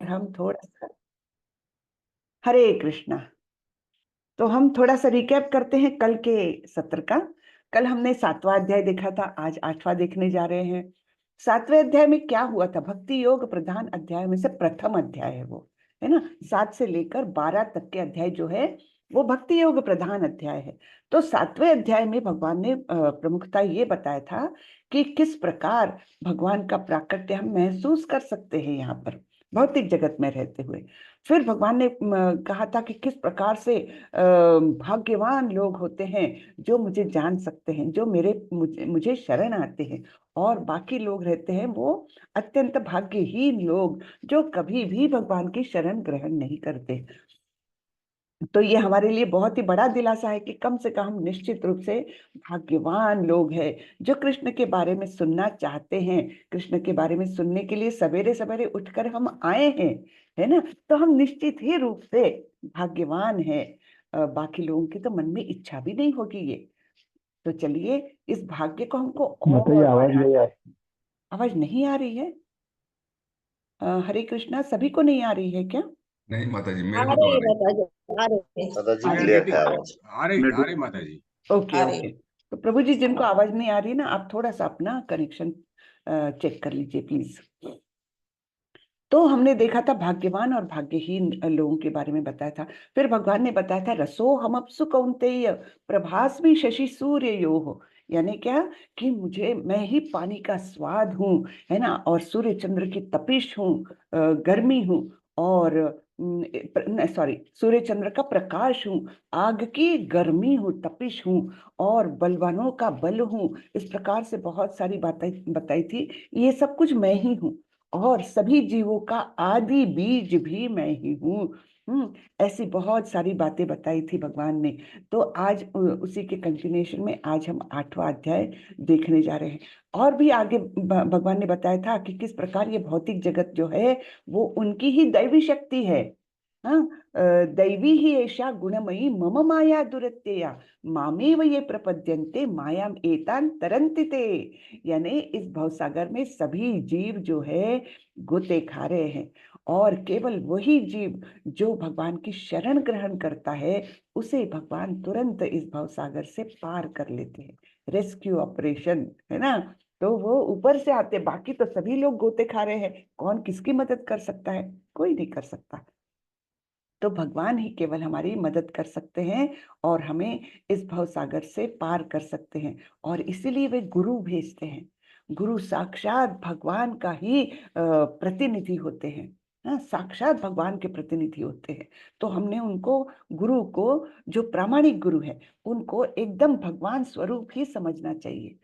हम थोड़ा सा हरे कृष्णा। तो हम थोड़ा सा रिकैप करते हैं कल के सत्र का। कल हमने 7वां अध्याय देखा था, आज 8वां देखने जा रहे हैं। 7वें अध्याय में क्या हुआ था? भक्ति योग प्रधान अध्याय में से प्रथम अध्याय है वो, है ना। 7 से लेकर 12 तक के अध्याय जो है वो भक्ति योग प्रधान अध्याय है। तो 7वें अध्याय में भगवान ने प्रमुखता ये बताया था कि किस प्रकार भगवान का प्राकट्य हम महसूस कर सकते हैं यहाँ पर भौतिक जगत में रहते हुए। फिर भगवान ने कहा था कि किस प्रकार से भाग्यवान लोग होते हैं जो मुझे जान सकते हैं, जो मुझे शरण आते हैं। और बाकी लोग रहते हैं वो अत्यंत भाग्यहीन लोग जो कभी भी भगवान की शरण ग्रहण नहीं करते। तो ये हमारे लिए बहुत ही बड़ा दिलासा है कि कम से कम हम निश्चित रूप से भाग्यवान लोग हैं जो कृष्ण के बारे में सुनना चाहते हैं। कृष्ण के बारे में सुनने के लिए सवेरे सवेरे उठकर हम आए हैं, है ना। तो हम निश्चित ही रूप से भाग्यवान हैं। बाकी लोगों की तो मन में इच्छा भी नहीं होगी ये। तो चलिए इस भाग्य को हमको माता जी और आवाज नहीं बढ़ाना आ है। आवाज नहीं आ रही है? हरे कृष्णा, सभी को नहीं आ रही है क्या? नहीं माता जी, आ मेरे को तो रही आ है रही है। माता जी, आ रही है। दादाजी आ मैं रही क्लियर दीदी है है। आवाज। आ रही माता जी। ओके आ रही ओके। तो प्रभु जी, जिनको आवाज नहीं आ रही ना, आप थोड़ा सा अपना कनेक्शन चेक कर लीजिए प्लीज। तो हमने देखा था भाग्यवान और भाग्यहीन लोगों के बारे में बताया था। फिर भगवान ने बताया था रसो हमअप्सु कौन्तेय प्रभास्मि शशि सूर्य यो हो। यानी क्या कि मैं ही पानी का स्वाद हूँ, है ना, और सूर्य चंद्र की तपिश हूँ, गर्मी हूँ, और सॉरी, सूर्य चंद्र का प्रकाश हूँ, आग की गर्मी हूँ, तपिश हूँ, और बलवानों का बल हूँ। इस प्रकार से बहुत सारी बातें बताई थी। ये सब कुछ मैं ही हूँ, और सभी जीवों का आदि बीज भी मैं ही हूँ। ऐसी बहुत सारी बातें बताई थी भगवान ने। तो आज उसी के कंटिन्यूएशन में आज हम 8वां अध्याय देखने जा रहे हैं। और भी आगे भगवान ने बताया था कि किस प्रकार ये भौतिक जगत जो है वो उनकी ही दैवी शक्ति है। हाँ, दैवी ही ऐसा गुणमयी मम माया दुरत्यया मामेव ये प्रपद्यन्ते मायाम एतान तरन्ति ते। यानी इस भवसागर में सभी जीव जो है गोते खा रहे हैं, और केवल वही जीव जो भगवान की शरण ग्रहण करता है उसे भगवान तुरंत इस भवसागर से पार कर लेते हैं। रेस्क्यू ऑपरेशन, है ना। तो वो ऊपर से आते, बाकी तो सभी लोग गोते खा रहे हैं। कौन किसकी मदद कर सकता है? कोई नहीं कर सकता। तो भगवान ही केवल हमारी मदद कर सकते हैं और हमें इस भवसागर से पार कर सकते हैं। और इसीलिए वे गुरु भेजते हैं। गुरु साक्षात भगवान का ही प्रतिनिधि होते हैं। हाँ, साक्षात भगवान के प्रतिनिधि होते हैं। तो हमने उनको, गुरु को, जो प्रामाणिक गुरु है उनको एकदम भगवान स्वरूप ही समझना चाहिए।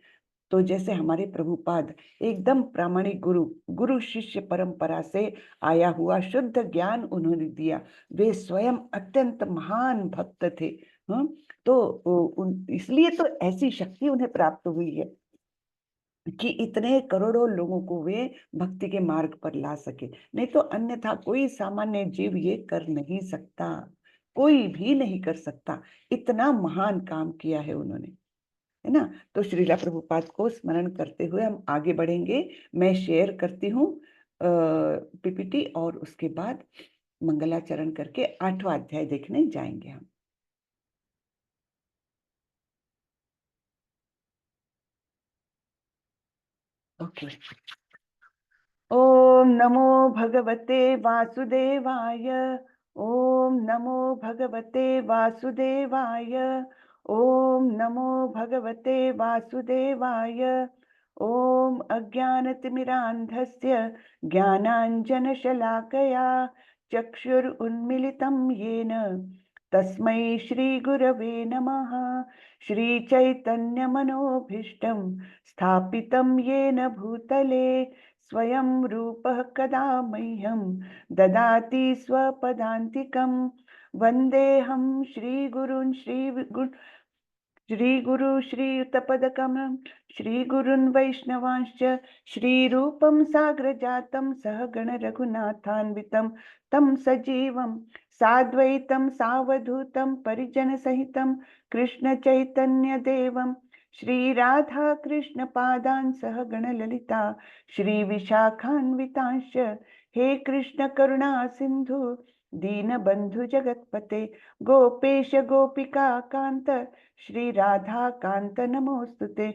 तो जैसे हमारे प्रभुपाद एकदम प्रामाणिक गुरु, गुरु शिष्य परंपरा से आया हुआ शुद्ध ज्ञान उन्होंने दिया। वे स्वयं अत्यंत महान भक्त थे। तो इसलिए तो ऐसी शक्ति उन्हें प्राप्त हुई है कि इतने करोड़ों लोगों को वे भक्ति के मार्ग पर ला सके। नहीं तो अन्यथा कोई सामान्य जीव ये कर नहीं सकता, कोई भी नहीं कर सकता। इतना महान काम किया है उन्होंने, है ना। तो श्रीला प्रभुपाद को स्मरण करते हुए हम आगे बढ़ेंगे। मैं शेयर करती हूँ पीपीटी, और उसके बाद मंगलाचरण करके 8वां अध्याय देखने जाएंगे हम। ओके। ओम नमो भगवते वासुदेवाय। ओम नमो भगवते वासुदेवाय। ओम नमो भगवते वासुदेवाय। ओम अज्ञानतिमिरान्धस्य ज्ञानाञ्जनशलाकया चक्षुरुन्मिलितं येन तस्मै श्रीगुरवे नमः। श्रीचैतन्यमनोभीष्टं स्थापितं येन भूतले स्वयं रूपः कदा मह्यं ददाति स्वपदान्तिकं। वन्देऽहं श्रीगुरुन् श्रीगुरु श्रीयुतपदकमलं श्रीगुरुन् वैष्णवांश्च श्रीरूपं साग्रजातं सहगण रघुनाथान्वितं तं सजीवं साद्वैतं सावधूतं परिजनसहितं कृष्णचैतन्यदेवं श्रीराधा कृष्णपादान् सहगण ललिता श्रीविशाखान्वितांश्च। हे कृष्ण करुणा सिंधु दीन बंधु जगतपते गोपेश गोपिका कांत श्री राधा कांत नमोस्तुते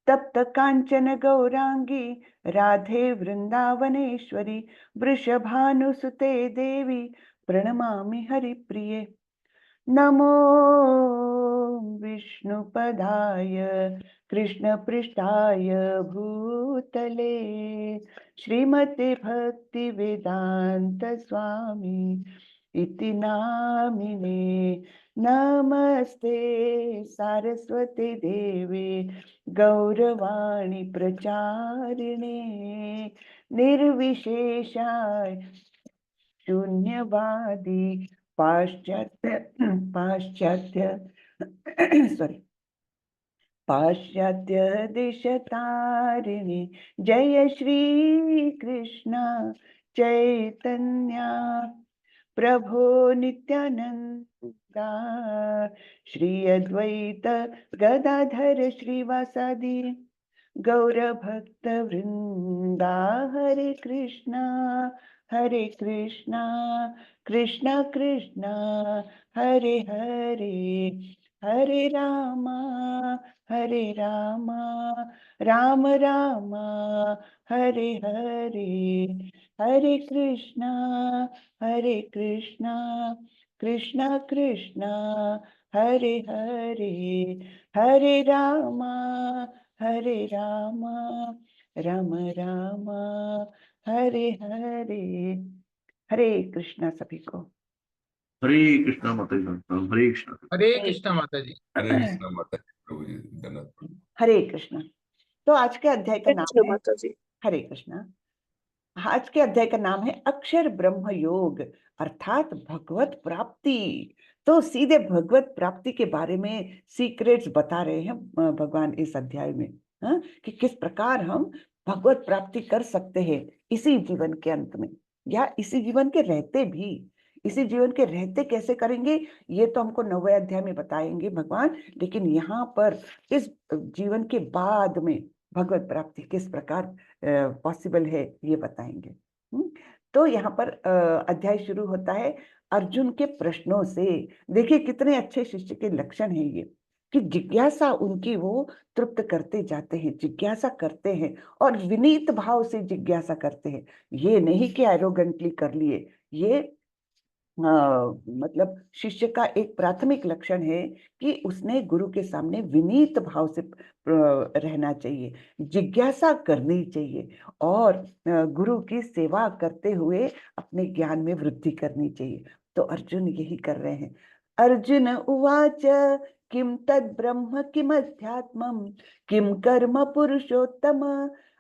तप्त कांचन गौरांगी राधे वृंदावनेश्वरी वृषभानुसुते देवी प्रणमामि हरिप्रिये नमो विष्णुपदाय कृष्णपृष्ठाय भूतले श्रीमते भक्तिवेदांत स्वामी इति नामिने नमस्ते सारस्वते देवे गौरवाणी प्रचारिणे निर्विशेषाय शून्यवादी पाश्चात्य पाश्चात्य सॉरी पाश्चात्य देशतारिणी जय श्री कृष्ण चैतन्य प्रभो नित्यानंदा श्री अद्वैत गदाधर श्रीवासादि गौर भक्त वृंदा हरे कृष्णा कृष्णा कृष्णा हरे हरे हरे रामा राम रामा हरे हरे हरे कृष्णा कृष्णा कृष्णा हरे हरे हरे रामा राम रामा हरे हरे हरे कृष्णा सभी को। हरे कृष्णा माता जी। हरे कृष्णा। हरे कृष्णा माता जी। हरे कृष्णा माता जी। प्रभु जी धन्यवाद। हरे कृष्णा। तो आज के अध्याय का नाम है माता जी। हरे कृष्णा। आज के अध्याय का नाम है अक्षर ब्रह्म योग अर्थात भगवत प्राप्ति। तो सीधे भगवत प्राप्ति के बारे में सीक्रेट्स बता रहे हैं भगवान इस अध्याय में, कि किस प्रकार हम भगवत प्राप्ति कर सकते हैं इसी जीवन के अंत में, या इसी जीवन के रहते भी। इसी जीवन के रहते कैसे करेंगे ये तो हमको 9वें अध्याय में बताएंगे भगवान, लेकिन यहाँ पर इस जीवन के बाद में भगवत प्राप्ति किस प्रकार पॉसिबल है ये बताएंगे। तो यहाँ पर अध्याय शुरू होता है अर्जुन के प्रश्नों से। देखिए कितने अच्छे शिष्य के लक्षण है ये, कि जिज्ञासा उनकी वो तृप्त करते जाते हैं, जिज्ञासा करते हैं और विनीत भाव से जिज्ञासा करते हैं। ये नहीं कि एरोगेंटली कर लिए, ये मतलब शिष्य का एक प्राथमिक लक्षण है कि उसने गुरु के सामने विनीत भाव से रहना चाहिए, जिज्ञासा करनी चाहिए और गुरु की सेवा करते हुए अपने ज्ञान में वृद्धि करनी चाहिए। तो अर्जुन यही कर रहे हैं। अर्जुन उवाच किम तद ब्रह्म किम अध्यात्मम किम कर्म पुरुषोत्तम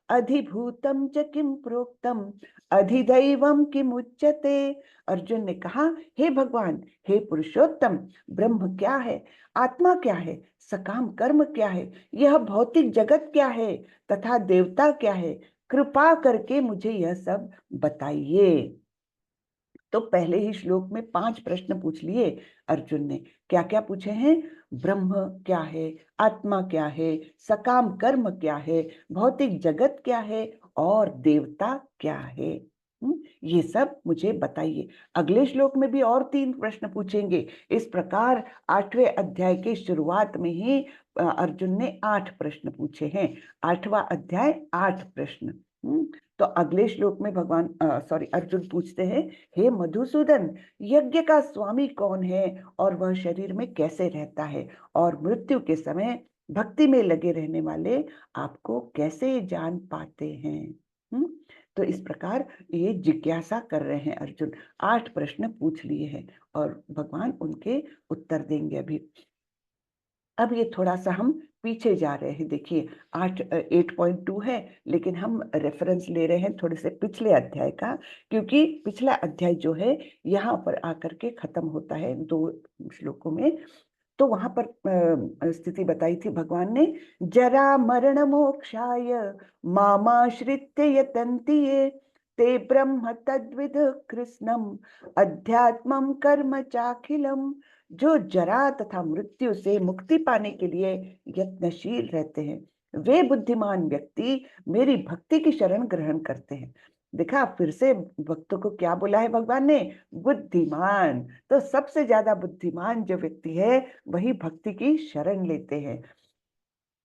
अधिभूतम च किम प्रोक्तम अधिदैवम किम उच्यते। अर्जुन ने कहा, हे भगवान, हे पुरुषोत्तम, ब्रह्म क्या है, आत्मा क्या है, सकाम कर्म क्या है, यह भौतिक जगत क्या है तथा देवता क्या है, कृपा करके मुझे यह सब बताइए। तो पहले ही श्लोक में 5 प्रश्न पूछ लिए अर्जुन ने। क्या क्या पूछे हैं? ब्रह्म क्या है, आत्मा क्या है, सकाम कर्म क्या है, भौतिक जगत क्या है और देवता क्या है। ये सब मुझे बताइए। अगले श्लोक में भी और 3 प्रश्न पूछेंगे। इस प्रकार 8वें अध्याय के शुरुआत में ही अर्जुन ने 8 प्रश्न पूछे हैं। 8वां अध्याय 8 प्रश्न। तो अगले श्लोक में अर्जुन पूछते हैं, हे मधुसूदन, यज्ञ का स्वामी कौन है और वह शरीर में कैसे रहता है और मृत्यु के समय भक्ति में लगे रहने वाले आपको कैसे जान पाते हैं। तो इस प्रकार ये जिज्ञासा कर रहे हैं अर्जुन। 8 प्रश्न पूछ लिए हैं और भगवान उनके उत्तर देंगे अभी। अब ये थोड़ा सा हम पीछे जा रहे हैं। देखिए 8.2 है, लेकिन हम रेफरेंस ले रहे हैं थोड़े से पिछले अध्याय का, क्योंकि पिछला अध्याय जो है यहाँ पर आकर के खत्म होता है 2 श्लोकों में। तो वहां पर स्थिति बताई थी भगवान ने, जरा मरण मोक्षाय मामाश्रित्य यतन्ति ये ते ब्रह्म तद्विद कृष्णम अध्यात्मम कर्म चाखिलम। जो जरा तथा मृत्यु से मुक्ति पाने के लिए यत्नशील रहते हैं, वे बुद्धिमान व्यक्ति मेरी भक्ति की शरण ग्रहण करते हैं। देखा फिर से भक्तों को क्या बोला है भगवान ने, बुद्धिमान। तो सबसे ज्यादा बुद्धिमान जो व्यक्ति है वही भक्ति की शरण लेते हैं।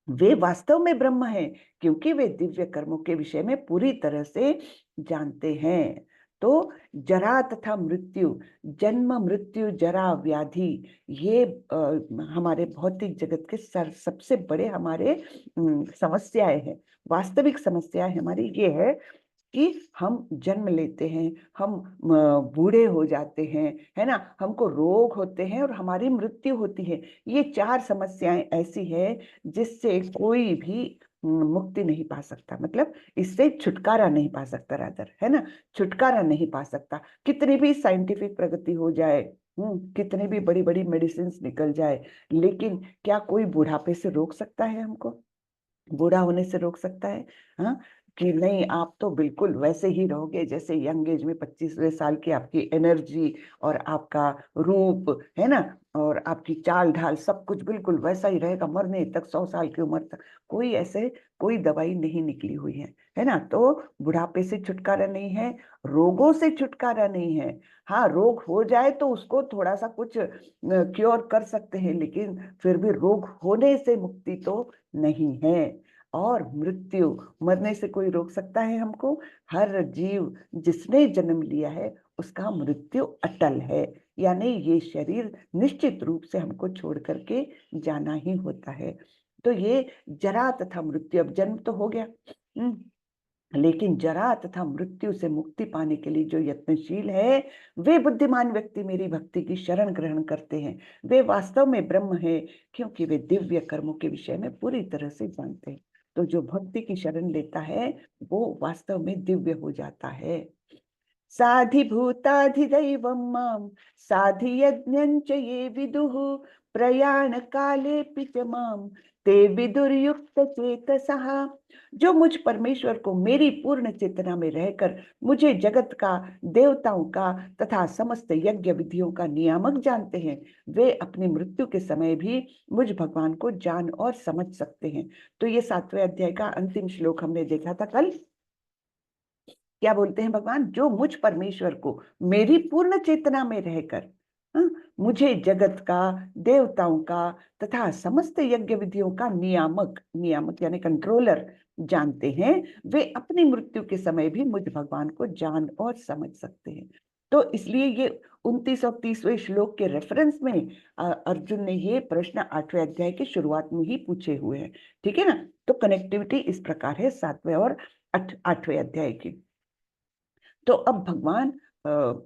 वे वास्तव में ब्रह्म हैं क्योंकि वे दिव्य कर्मों के विषय में पूरी तरह से जानते हैं। तो जरा तथा मृत्यु, जन्म मृत्यु जरा व्याधि, ये हमारे भौतिक जगत के सबसे बड़े हमारे समस्याएं हैं। वास्तविक समस्याएं हमारी ये है कि हम जन्म लेते हैं, हम बूढ़े हो जाते हैं, है ना, हमको रोग होते हैं और हमारी मृत्यु होती है। ये 4 समस्याएं ऐसी है जिससे कोई भी मुक्ति नहीं पा सकता, मतलब इससे छुटकारा नहीं पा सकता, रादर, है ना, छुटकारा नहीं पा सकता। कितनी भी साइंटिफिक प्रगति हो जाए, कितनी भी बड़ी बड़ी मेडिसिन निकल जाए, लेकिन क्या कोई बुढ़ापे से रोक सकता है हमको? बूढ़ा होने से रोक सकता है? हाँ, कि नहीं आप तो बिल्कुल वैसे ही रहोगे जैसे यंग एज में 25वें साल की आपकी एनर्जी और आपका रूप, है ना, और आपकी चाल ढाल सब कुछ बिल्कुल वैसा ही रहेगा मरने तक, 100 साल की उम्र तक। कोई ऐसे कोई दवाई नहीं निकली हुई है ना। तो बुढ़ापे से छुटकारा नहीं है, रोगों से छुटकारा नहीं है। हाँ, रोग हो जाए तो उसको थोड़ा सा कुछ क्योर कर सकते हैं, लेकिन फिर भी रोग होने से मुक्ति तो नहीं है। और मृत्यु, मरने से कोई रोक सकता है हमको? हर जीव जिसने जन्म लिया है उसका मृत्यु अटल है, यानी ये शरीर निश्चित रूप से हमको छोड़ करके जाना ही होता है। तो ये जरा तथा मृत्यु, अब जन्म तो हो गया, लेकिन जरा तथा मृत्यु से मुक्ति पाने के लिए जो यत्नशील है, वे बुद्धिमान व्यक्ति मेरी भक्ति की शरण ग्रहण करते हैं। वे वास्तव में ब्रह्म है क्योंकि वे दिव्य कर्मों के विषय में पूरी तरह से जानते हैं। तो जो भक्ति की शरण लेता है वो वास्तव में दिव्य हो जाता है। साधिभूताधिदैवं मां साधियज्ञञ्च ये विदुः प्रयाण काले च मां ते विदुर्युक्त चेतसः। जो मुझ परमेश्वर को मेरी पूर्ण चेतना में रहकर मुझे जगत का, देवताओं का तथा समस्त यज्ञ विधियों का नियामक जानते हैं, वे अपनी मृत्यु के समय भी मुझ भगवान को जान और समझ सकते हैं। तो ये 7वें अध्याय का अंतिम श्लोक हमने देखा था कल। क्या बोलते हैं भगवान? जो मुझ परमेश्वर को मेरी पूर्ण चेतना में रहकर, हाँ, मुझे जगत का, देवताओं का तथा समस्त यज्ञ विधियों का नियामक, नियामक यानी कंट्रोलर जानते हैं, वे अपनी मृत्यु के समय भी मुझ भगवान को जान और समझ सकते हैं। तो इसलिए ये 29 और 30वें श्लोक के रेफरेंस में अर्जुन ने ये प्रश्न 8वें अध्याय की शुरुआत में ही पूछे हुए हैं। ठीक है ना। तो कनेक्टिविटी इस प्रकार है 7वें और 8वें अध्याय की। तो अब भगवान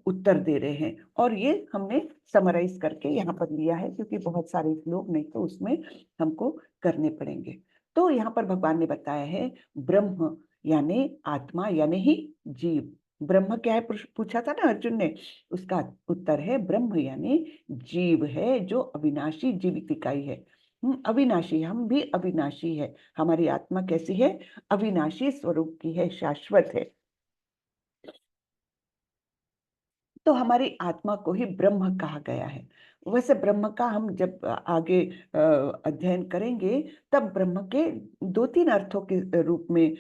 उत्तर दे रहे हैं और ये हमने समराइज करके यहाँ पर लिया है क्योंकि बहुत सारे श्लोक नहीं तो उसमें हमको करने पड़ेंगे। तो यहाँ पर भगवान ने बताया है ब्रह्म यानी आत्मा यानी ही जीव। ब्रह्म क्या है पूछा था ना अर्जुन ने, उसका उत्तर है ब्रह्म यानी जीव है जो अविनाशी जीवित इकाई है। अविनाशी, हम भी अविनाशी है। हमारी आत्मा कैसी है? अविनाशी स्वरूप की है, शाश्वत है। तो हमारी आत्मा को ही ब्रह्म कहा गया है। वैसे ब्रह्म का हम जब आगे अध्ययन करेंगे तब ब्रह्म के 2-3 अर्थों के रूप में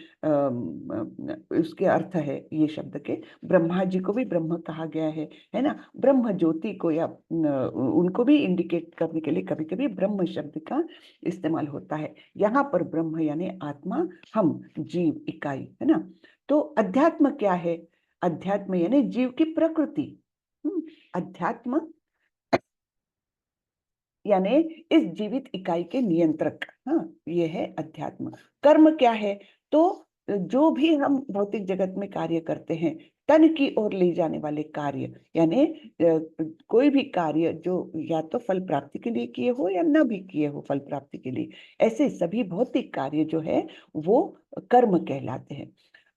उसके अर्थ है। ये शब्द के ब्रह्मा जी को भी ब्रह्म कहा गया है ना। ब्रह्म ज्योति को या उनको भी इंडिकेट करने के लिए कभी कभी ब्रह्म शब्द का इस्तेमाल होता है। यहाँ पर ब्रह्म यानी आत्मा, हम जीव इकाई, है ना। तो अध्यात्म क्या है? अध्यात्म यानी जीव की प्रकृति। अध्यात्म यानी इस जीवित इकाई के नियंत्रक। हाँ, ये है अध्यात्म। कर्म क्या है? तो जो भी हम भौतिक जगत में कार्य करते हैं, तन की ओर ले जाने वाले कार्य, यानी कोई भी कार्य जो या तो फल प्राप्ति के लिए किए हो या न भी किए हो फल प्राप्ति के लिए, ऐसे सभी भौतिक कार्य जो है वो कर्म कहलाते हैं।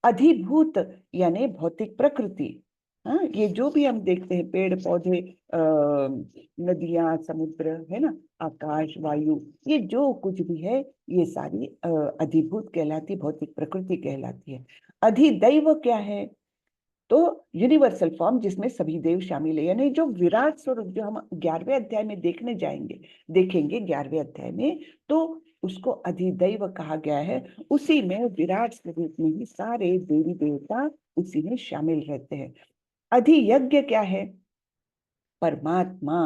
अधिभूत यानी भौतिक प्रकृति। हाँ, ये जो भी हम देखते हैं, पेड़ पौधे, नदियां, समुद्र, है ना, आकाश, वायु, ये जो कुछ भी है ये सारी अधिभूत कहलाती, भौतिक प्रकृति कहलाती है। अधिदैव क्या है? तो यूनिवर्सल फॉर्म जिसमें सभी देव शामिल है, यानी जो विराट स्वरूप जो हम 11वें अध्याय में देखने जाएंगे, देखेंगे 11वें अध्याय में, तो उसको अधिदैव कहा गया है। उसी में विराट स्वरूप में ही सारे देवी देवता उसी में शामिल रहते हैं। अधियज्ञ क्या है? परमात्मा।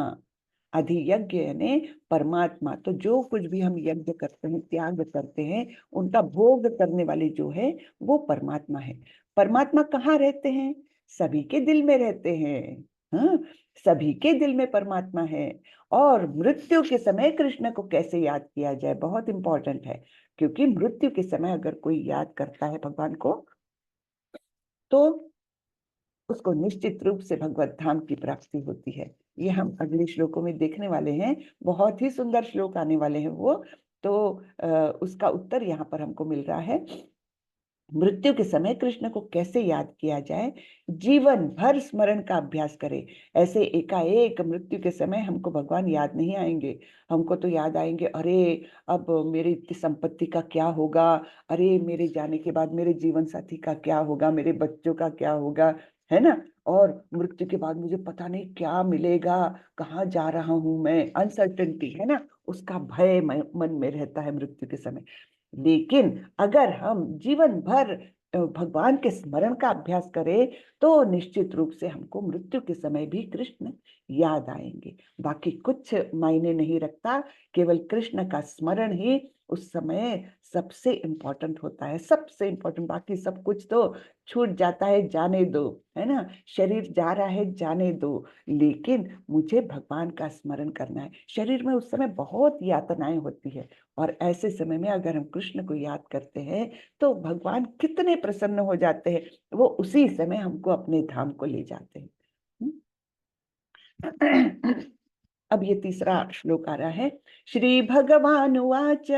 अधियज्ञ यानी परमात्मा। तो जो कुछ भी हम यज्ञ करते हैं, त्याग करते हैं, उनका भोग करने वाले जो है वो परमात्मा है। परमात्मा कहाँ रहते हैं? सभी के दिल में रहते हैं। हाँ, सभी के दिल में परमात्मा है। और मृत्यु के समय कृष्ण को कैसे याद किया जाए, बहुत इंपॉर्टेंट है। क्योंकि मृत्यु के समय अगर कोई याद करता है भगवान को, तो उसको निश्चित रूप से भगवत धाम की प्राप्ति होती है। ये हम अगले श्लोकों में देखने वाले हैं। बहुत ही सुंदर श्लोक आने वाले हैं वो। तो उसका उत्तर यहाँ पर हमको मिल रहा है। मृत्यु के समय कृष्ण को कैसे याद किया जाए? जीवन भर स्मरण का अभ्यास करें। ऐसे एकाएक मृत्यु के समय हमको भगवान याद नहीं आएंगे। हमको तो याद आएंगे, अरे अब मेरी इतनी संपत्ति का क्या होगा, अरे मेरे जाने के बाद मेरे जीवन साथी का क्या होगा, मेरे बच्चों का क्या होगा, है ना। और मृत्यु के बाद मुझे पता नहीं क्या मिलेगा, कहाँ जा रहा हूं मैं, अनसर्टेनिटी है ना, उसका भय मन में रहता है मृत्यु के समय। लेकिन अगर हम जीवन भर भगवान के स्मरण का अभ्यास करें, तो निश्चित रूप से हमको मृत्यु के समय भी कृष्ण याद आएंगे। बाकी कुछ मायने नहीं रखता, केवल कृष्ण का स्मरण ही उस समय सबसे इंपॉर्टेंट होता है, सबसे इंपॉर्टेंट। बाकी सब कुछ तो छूट जाता है, जाने दो, है ना। शरीर जा रहा है, जाने दो, लेकिन मुझे भगवान का स्मरण करना है। शरीर में उस समय बहुत यातनाएं होती है, और ऐसे समय में अगर हम कृष्ण को याद करते हैं तो भगवान कितने प्रसन्न हो जाते हैं। वो उसी समय हमको अपने धाम को ले जाते हैं। अब ये तीसरा श्लोक आ रहा है। श्री भगवान उवाच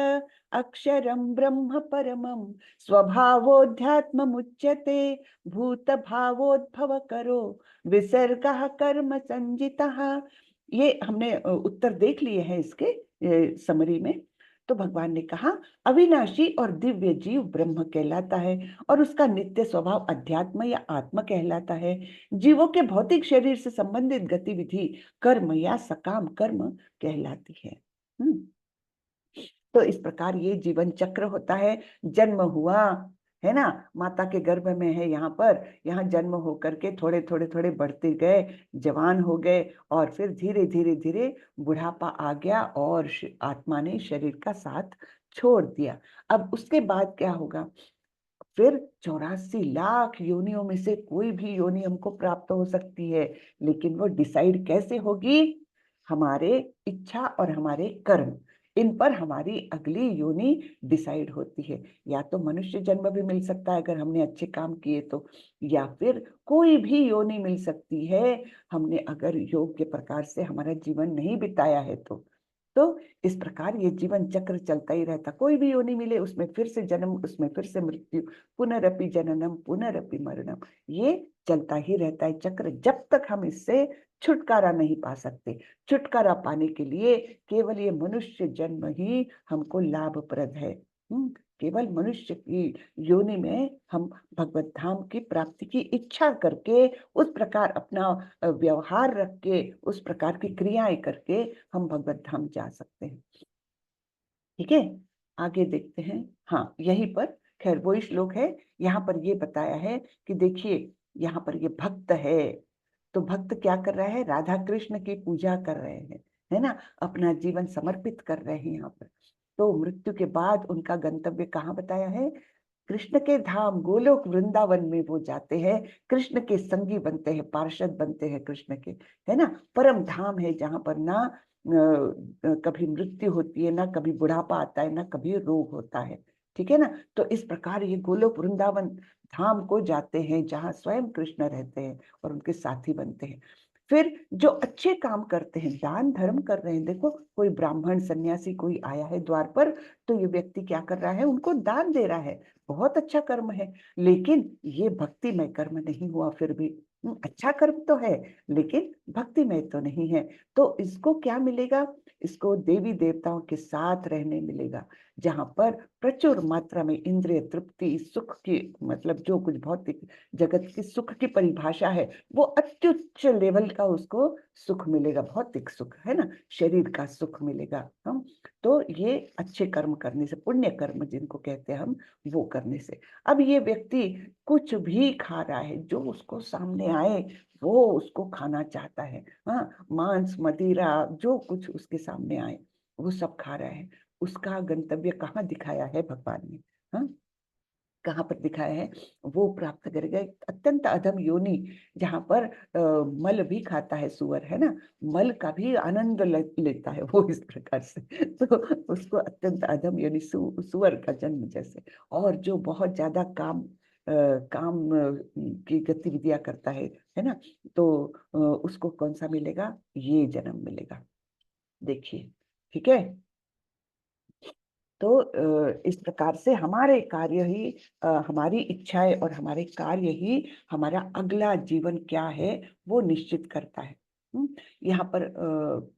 अक्षरं ब्रह्म परमं स्वभावोऽध्यात्मम् उच्यते भूत भावोद्भव करो विसर्गः कर्म संजितः। ये हमने उत्तर देख लिए हैं इसके समरी में। तो भगवान ने कहा, अविनाशी और दिव्य जीव ब्रह्म कहलाता है, और उसका नित्य स्वभाव अध्यात्म या आत्मा कहलाता है। जीवों के भौतिक शरीर से संबंधित गतिविधि कर्म या सकाम कर्म कहलाती है। तो इस प्रकार ये जीवन चक्र होता है। जन्म हुआ, है ना, माता के गर्भ में है, यहाँ पर, यहाँ जन्म होकर के थोड़े थोड़े थोड़े बढ़ते गए, जवान हो गए, और फिर धीरे धीरे धीरे बुढ़ापा आ गया, और आत्मा ने शरीर का साथ छोड़ दिया। अब उसके बाद क्या होगा? फिर 84 लाख योनियों में से कोई भी योनि हमको प्राप्त हो सकती है, लेकिन वो डिसाइड कैसे होगी? हमारे इच्छा और हमारे कर्म, इन पर हमारी अगली योनि डिसाइड होती है। या तो मनुष्य जन्म भी मिल सकता है अगर हमने अच्छे काम किए तो, या फिर कोई भी योनि मिल सकती है हमने अगर योग्य प्रकार से हमारा जीवन नहीं बिताया है तो इस प्रकार ये जीवन चक्र चलता ही रहता। कोई भी योनि मिले, उसमें फिर से जन्म, उसमें फिर से मृत्यु, पुनरपि जननम पुनरपि मरणम, ये चलता ही रहता है चक्र, जब तक हम इससे छुटकारा नहीं पा सकते। छुटकारा पाने के लिए केवल ये मनुष्य जन्म ही हमको लाभप्रद है। केवल मनुष्य की योनि में हम भगवत धाम की प्राप्ति की इच्छा करके, उस प्रकार अपना व्यवहार रख के, उस प्रकार की क्रियाएं करके हम भगवत धाम जा सकते हैं। ठीक है, आगे देखते हैं। हाँ, यहीं पर खैर वही श्लोक है। यहाँ पर ये बताया है कि देखिए, यहाँ पर ये भक्त है, तो भक्त क्या कर रहा है? राधा कृष्ण की पूजा कर रहे हैं, है ना, अपना जीवन समर्पित कर रहे हैं यहाँ पर। तो मृत्यु के बाद उनका गंतव्य कहाँ बताया है? कृष्ण के धाम गोलोक वृंदावन में वो जाते हैं, कृष्ण के संगी बनते हैं, पार्षद बनते हैं कृष्ण के, है ना। परम धाम है जहाँ पर ना कभी मृत्यु होती है, ना कभी बुढ़ापा आता है, ना कभी रोग होता है। ठीक है ना। तो इस प्रकार ये गोलोक वृंदावन धाम को जाते हैं जहाँ स्वयं कृष्ण रहते हैं और उनके साथी बनते हैं। फिर जो अच्छे काम करते हैं, दान धर्म कर रहे हैं, देखो कोई ब्राह्मण सन्यासी कोई आया है द्वार पर, तो ये व्यक्ति क्या कर रहा है? उनको दान दे रहा है, बहुत अच्छा कर्म है। लेकिन ये भक्तिमय कर्म नहीं हुआ। फिर भी अच्छा कर्म तो है, लेकिन भक्तिमय तो नहीं है। तो इसको क्या मिलेगा? इसको देवी देवताओं के साथ रहने मिलेगा। जहाँ पर प्रचुर मात्रा में इंद्रिय तृप्ति, सुख की, मतलब जो कुछ भौतिक जगत की सुख की परिभाषा है, वो अत्युच्च लेवल का उसको सुख मिलेगा, भौतिक सुख है ना, शरीर का सुख मिलेगा। हम तो ये अच्छे कर्म करने से, पुण्य कर्म जिनको कहते हैं हम, वो करने से। अब ये व्यक्ति कुछ भी खा रहा है, जो उसको सामने आए वो उसको खाना चाहता है। हाँ, मांस मदिरा जो कुछ उसके सामने आए वो सब खा रहा है। उसका गंतव्य कहाँ दिखाया है भगवान ने? हाँ, कहाँ पर दिखाया है? वो प्राप्त करेगा एक अत्यंत अधम योनि, जहाँ पर मल भी खाता है सुअर, है ना, मल का भी आनंद लेता है वो इस प्रकार से। तो उसको अत्यंत अधम योनि, सुअर का जन्म जैसे। और जो बहुत ज्यादा काम की गतिविधियां करता है ना, तो उसको कौन सा मिलेगा? ये जन्म मिलेगा। देखिए, ठीक है। तो इस प्रकार से हमारे कार्य ही, हमारी इच्छाएं और हमारे कार्य ही हमारा अगला जीवन क्या है वो निश्चित करता है। यहाँ पर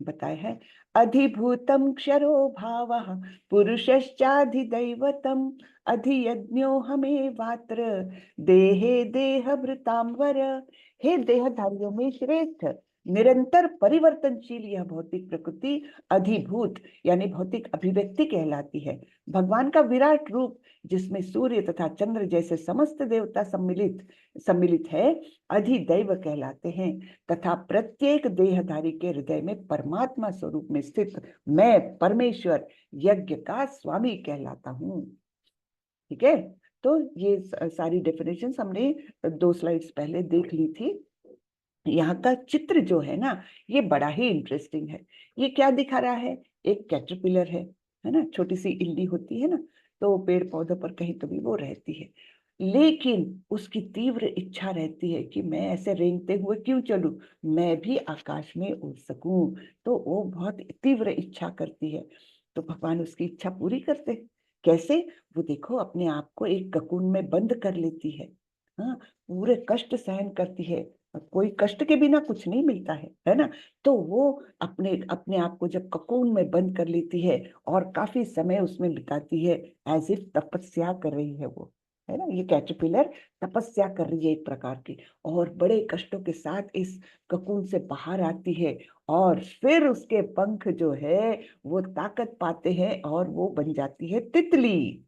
बताया है, अधिभूतम क्षरो भावः पुरुषश्चाधिदैवतम अधियज्ञो हमें वात्र देहे देहभृतांवर। हे देहधारियों में श्रेष्ठ, निरंतर परिवर्तनशील यह भौतिक प्रकृति अधिभूत यानी भौतिक अभिव्यक्ति कहलाती है। भगवान का विराट रूप, जिसमें सूर्य तथा चंद्र जैसे समस्त देवता सम्मिलित है, अधिदैव कहलाते हैं। तथा प्रत्येक देहधारी के हृदय में परमात्मा स्वरूप में स्थित मैं परमेश्वर यज्ञ का स्वामी कहलाता हूँ। ठीक है। तो ये सारी डेफिनेशंस हमने 2 स्लाइड्स पहले देख ली थी। यहाँ का चित्र जो है ना, ये बड़ा ही इंटरेस्टिंग है। ये क्या दिखा रहा है? एक कैटरपिलर है ना, छोटी सी इल्ली होती है ना, तो पेड़ पौधों पर कहीं तो भी वो रहती है, लेकिन उसकी तीव्र इच्छा रहती है कि मैं ऐसे रेंगते हुए क्यों चलूं, मैं भी आकाश में उड़ सकूं। तो वो बहुत तीव्र इच्छा करती है, तो भगवान उसकी इच्छा पूरी करते हैं। कैसे? वो देखो, अपने आप को एक ककून में बंद कर लेती है। हाँ, पूरे कष्ट सहन करती है, कोई कष्ट के बिना कुछ नहीं मिलता है ना। तो वो अपने अपने आप को जब ककून में बंद कर लेती है और काफी समय उसमें बिताती है, एज इफ तपस्या कर रही है वो, है ना, ये कैटरपिलर तपस्या कर रही है एक प्रकार की, और बड़े कष्टों के साथ इस ककून से बाहर आती है, और फिर उसके पंख जो है वो ताकत पाते हैं और वो बन जाती है तितली।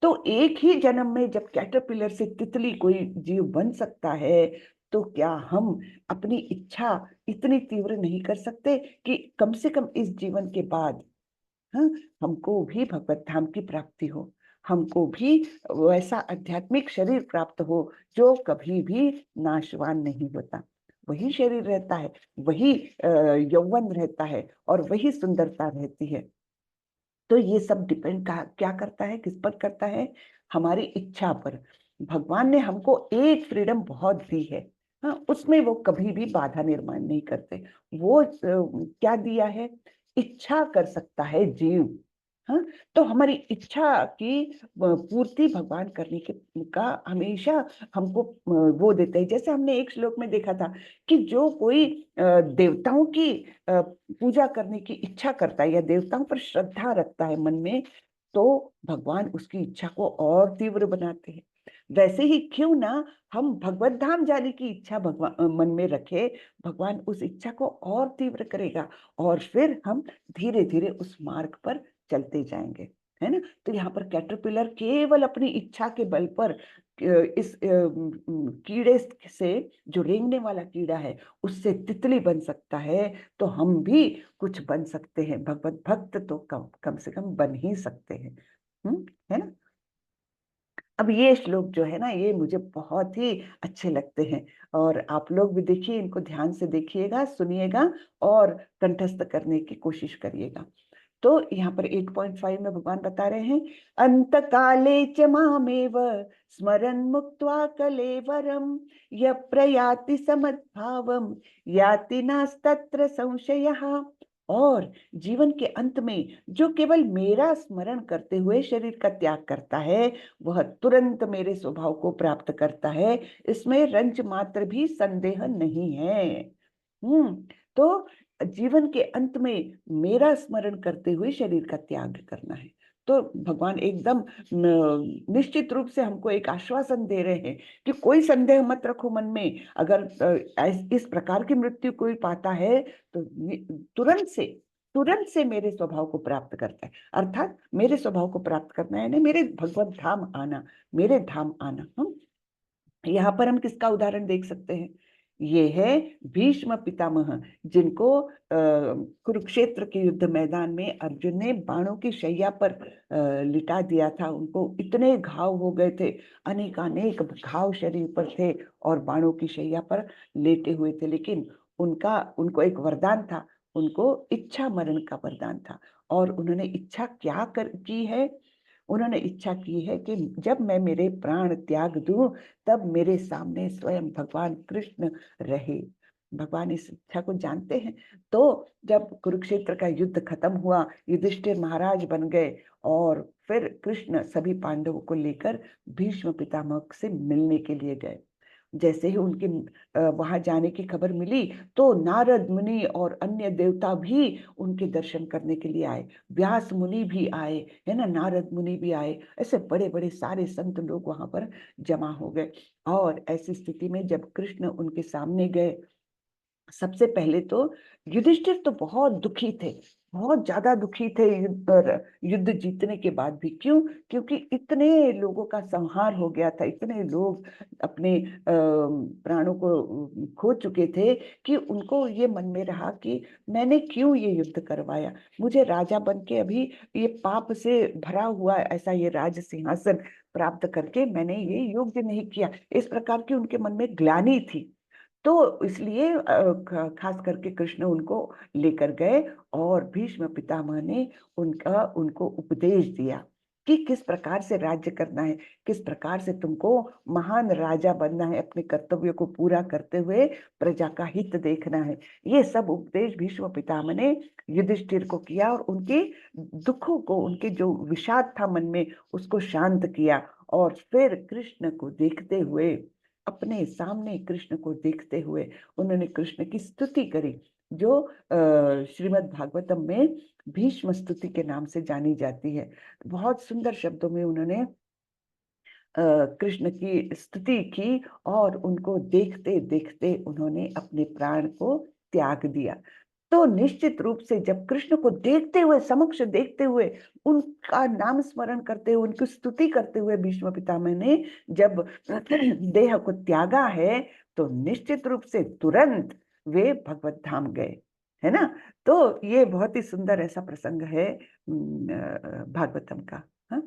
तो एक ही जन्म में जब कैटरपिलर से तितली कोई जीव बन सकता है, तो क्या हम अपनी इच्छा इतनी तीव्र नहीं कर सकते कि कम से कम इस जीवन के बाद, हाँ, हमको भी भगवत धाम की प्राप्ति हो, हमको भी वैसा आध्यात्मिक शरीर प्राप्त हो जो कभी भी नाशवान नहीं होता। वही शरीर रहता है, वही यौवन रहता है, और वही सुंदरता रहती है। तो ये सब डिपेंड क्या करता है, किस पर करता है? हमारी इच्छा पर। भगवान ने हमको एक फ्रीडम बहुत दी है, हाँ, उसमें वो कभी भी बाधा निर्माण नहीं करते। वो क्या दिया है? इच्छा कर सकता है जीव। हाँ, तो हमारी इच्छा की पूर्ति भगवान करने के का हमेशा हमको वो देते हैं। जैसे हमने एक श्लोक में देखा था कि जो कोई देवताओं की पूजा करने की इच्छा करता है या देवताओं पर श्रद्धा रखता है मन में, तो भगवान उसकी इच्छा को और तीव्र बनाते हैं। वैसे ही क्यों ना हम भगवत धाम जाने की इच्छा भगवान मन में रखे, भगवान उस इच्छा को और तीव्र करेगा, और फिर हम धीरे धीरे उस मार्ग पर चलते जाएंगे, है ना। तो यहाँ पर कैटरपिलर केवल अपनी इच्छा के बल पर इस कीड़े से, जो रेंगने वाला कीड़ा है, उससे तितली बन सकता है। तो हम भी कुछ बन सकते हैं, भगवत भक्त तो कम से कम बन ही सकते हैं। है ना। अब ये श्लोक जो है ना, ये मुझे बहुत ही अच्छे लगते हैं, और आप लोग भी देखिए, इनको ध्यान से देखिएगा, सुनिएगा, और कंठस्थ करने की कोशिश करिएगा। तो यहाँ पर 8.5 में भगवान बता रहे हैं, अंत काले च मामेव स्मरन् मुक्त्वा कलेवरम य प्रयाति समद्भावम याति नास्तत्र संशयः। और जीवन के अंत में जो केवल मेरा स्मरण करते हुए शरीर का त्याग करता है, वह तुरंत मेरे स्वभाव को प्राप्त करता है, इसमें रंच मात्र भी संदेह नहीं है। तो जीवन के अंत में मेरा स्मरण करते हुए शरीर का त्याग करना है। तो भगवान एकदम निश्चित रूप से हमको एक आश्वासन दे रहे हैं कि कोई संदेह मत रखो मन में, अगर इस प्रकार की मृत्यु कोई पाता है तो तुरंत से मेरे स्वभाव को प्राप्त करता है। अर्थात मेरे स्वभाव को प्राप्त करना है ना, मेरे भगवत धाम आना, मेरे धाम आना। हम यहाँ पर हम किसका उदाहरण देख सकते हैं? ये है भीष्म पितामह, जिनको कुरुक्षेत्र के युद्ध मैदान में अर्जुन ने बाणों की शैया पर लिटा दिया था। उनको इतने घाव हो गए थे, अनेकानेक घाव शरीर पर थे और बाणों की शैया पर लेटे हुए थे, लेकिन उनको एक वरदान था, उनको इच्छा मरण का वरदान था। और उन्होंने इच्छा क्या की है? उन्होंने इच्छा की है कि जब मैं मेरे प्राण त्याग दूं तब मेरे सामने स्वयं भगवान कृष्ण रहे। भगवान इस इच्छा को जानते हैं। तो जब कुरुक्षेत्र का युद्ध खत्म हुआ, युधिष्ठिर महाराज बन गए और फिर कृष्ण सभी पांडवों को लेकर भीष्म पितामह से मिलने के लिए गए। जैसे ही उनके वहां जाने की खबर मिली तो नारद मुनि और अन्य देवता भी उनके दर्शन करने के लिए आए, व्यास मुनि भी आए, है ना, नारद मुनि भी आए, ऐसे बड़े बड़े सारे संत लोग वहां पर जमा हो गए। और ऐसी स्थिति में जब कृष्ण उनके सामने गए, सबसे पहले तो युधिष्ठिर तो बहुत दुखी थे, बहुत ज्यादा दुखी थे युद्ध जीतने के बाद भी। क्यों? क्योंकि इतने लोगों का संहार हो गया था, इतने लोग अपने प्राणों को खो चुके थे कि उनको ये मन में रहा कि मैंने क्यों ये युद्ध करवाया, मुझे राजा बन के अभी ये पाप से भरा हुआ ऐसा ये राज सिंहासन प्राप्त करके मैंने ये योग्य नहीं किया। इस प्रकार की उनके मन में ग्लानि थी। तो इसलिए खास करके कृष्ण उनको लेकर गए और भीष्म पितामह ने उनको उपदेश दिया कि किस प्रकार से राज्य करना है, किस प्रकार से तुमको महान राजा बनना है, अपने कर्तव्यों को पूरा करते हुए प्रजा का हित देखना है। ये सब उपदेश भीष्म पितामह ने युधिष्ठिर को किया और उनके दुखों को, उनके जो विषाद था मन में, उसको शांत किया। और फिर कृष्ण को देखते हुए, अपने सामने कृष्ण को देखते हुए उन्होंने कृष्ण की स्तुति करी, जो श्रीमद् भागवतम में भीष्म स्तुति के नाम से जानी जाती है। बहुत सुंदर शब्दों में उन्होंने कृष्ण की स्तुति की और उनको देखते देखते उन्होंने अपने प्राण को त्याग दिया। तो निश्चित रूप से जब कृष्ण को देखते हुए, समक्ष देखते हुए, उनका नाम स्मरण करते हुए, उनकी स्तुति करते हुए भीष्म पितामह ने जब देह को त्यागा है तो निश्चित रूप से तुरंत वे भगवत धाम गए, है ना। तो ये बहुत ही सुंदर ऐसा प्रसंग है भागवतम का। हाँ,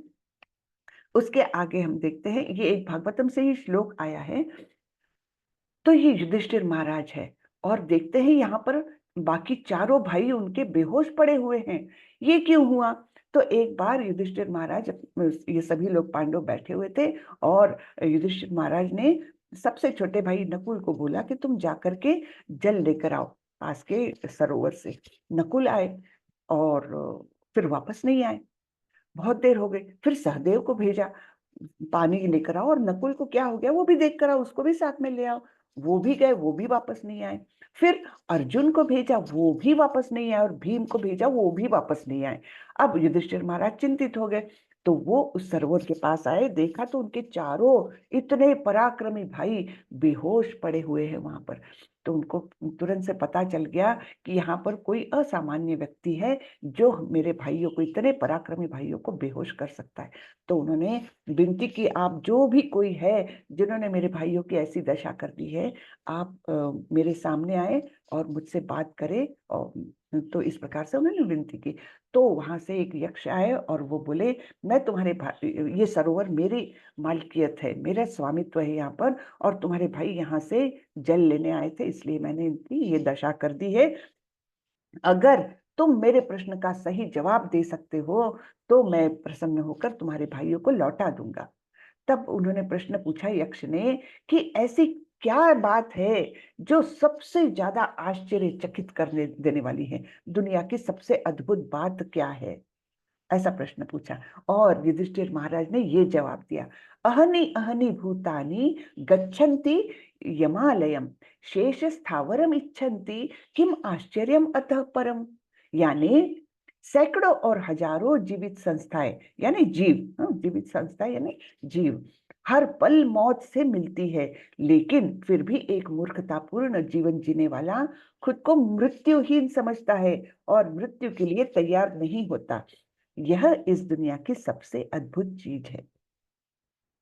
उसके आगे हम देखते हैं, ये एक भागवतम से ही श्लोक आया है। तो ये युधिष्ठिर महाराज है और देखते हैं यहाँ पर बाकी चारों भाई उनके बेहोश पड़े हुए हैं। ये क्यों हुआ? तो एक बार युधिष्ठिर महाराज, ये सभी लोग पांडव बैठे हुए थे और युधिष्ठिर महाराज ने सबसे छोटे भाई नकुल को बोला कि तुम जाकर के जल लेकर आओ पास के सरोवर से। नकुल आए और फिर वापस नहीं आए, बहुत देर हो गई। फिर सहदेव को भेजा, पानी लेकर आओ, और नकुल को क्या हो गया वो भी देख कर आओ, उसको भी साथ में ले आओ। वो भी गए, वो भी वापस नहीं आए। फिर अर्जुन को भेजा, वो भी वापस नहीं आए, और भीम को भेजा, वो भी वापस नहीं आए। अब युधिष्ठिर महाराज चिंतित हो गए, तो वो उस सरोवर के पास आए, देखा तो उनके चारों इतने पराक्रमी भाई बेहोश पड़े हुए हैं वहां पर। तो उनको तुरंत से पता चल गया कि यहाँ पर कोई असामान्य व्यक्ति है जो मेरे भाइयों को, इतने पराक्रमी भाइयों को बेहोश कर सकता है। तो उन्होंने विनती की, आप जो भी कोई है जिन्होंने मेरे भाइयों की ऐसी दशा कर दी है, आप मेरे सामने आए और मुझसे बात करें। और तो इस प्रकार से उन्होंने विनती की। तो वहां से एक यक्ष आए और वो बोले, मैं तुम्हारे भाई, ये सरोवर मेरी मालकियत है, मेरा स्वामित्व है यहाँ पर, और तुम्हारे भाई यहाँ से जल लेने आए थे, इसलिए मैंने इनकी ये दशा कर दी है। अगर तुम मेरे प्रश्न का सही जवाब दे सकते हो तो मैं प्रसन्न होकर तुम्हारे भाइयों को लौटा दूंगा। तब उन्होंने प्रश्न पूछा यक्ष ने कि ऐसी क्या बात है जो सबसे ज्यादा आश्चर्यचकित करने देने वाली है, दुनिया की सबसे अद्भुत बात क्या है? ऐसा प्रश्न पूछा। और युधिष्ठिर महाराज ने ये जवाब दिया, अहनि अहनि भूतानि गच्छन्ति यमालयम शेष स्थावरम इच्छन्ति किम आश्चर्यम अतः परम। यानी सैकड़ों और हजारों जीवित संस्थाएं यानी जीव, जीवित संस्थाएं यानी जीव हर पल मौत से मिलती है, लेकिन फिर भी एक मूर्खतापूर्ण जीवन जीने वाला खुद को मृत्युहीन समझता है और मृत्यु के लिए तैयार नहीं होता। यह इस दुनिया की सबसे अद्भुत चीज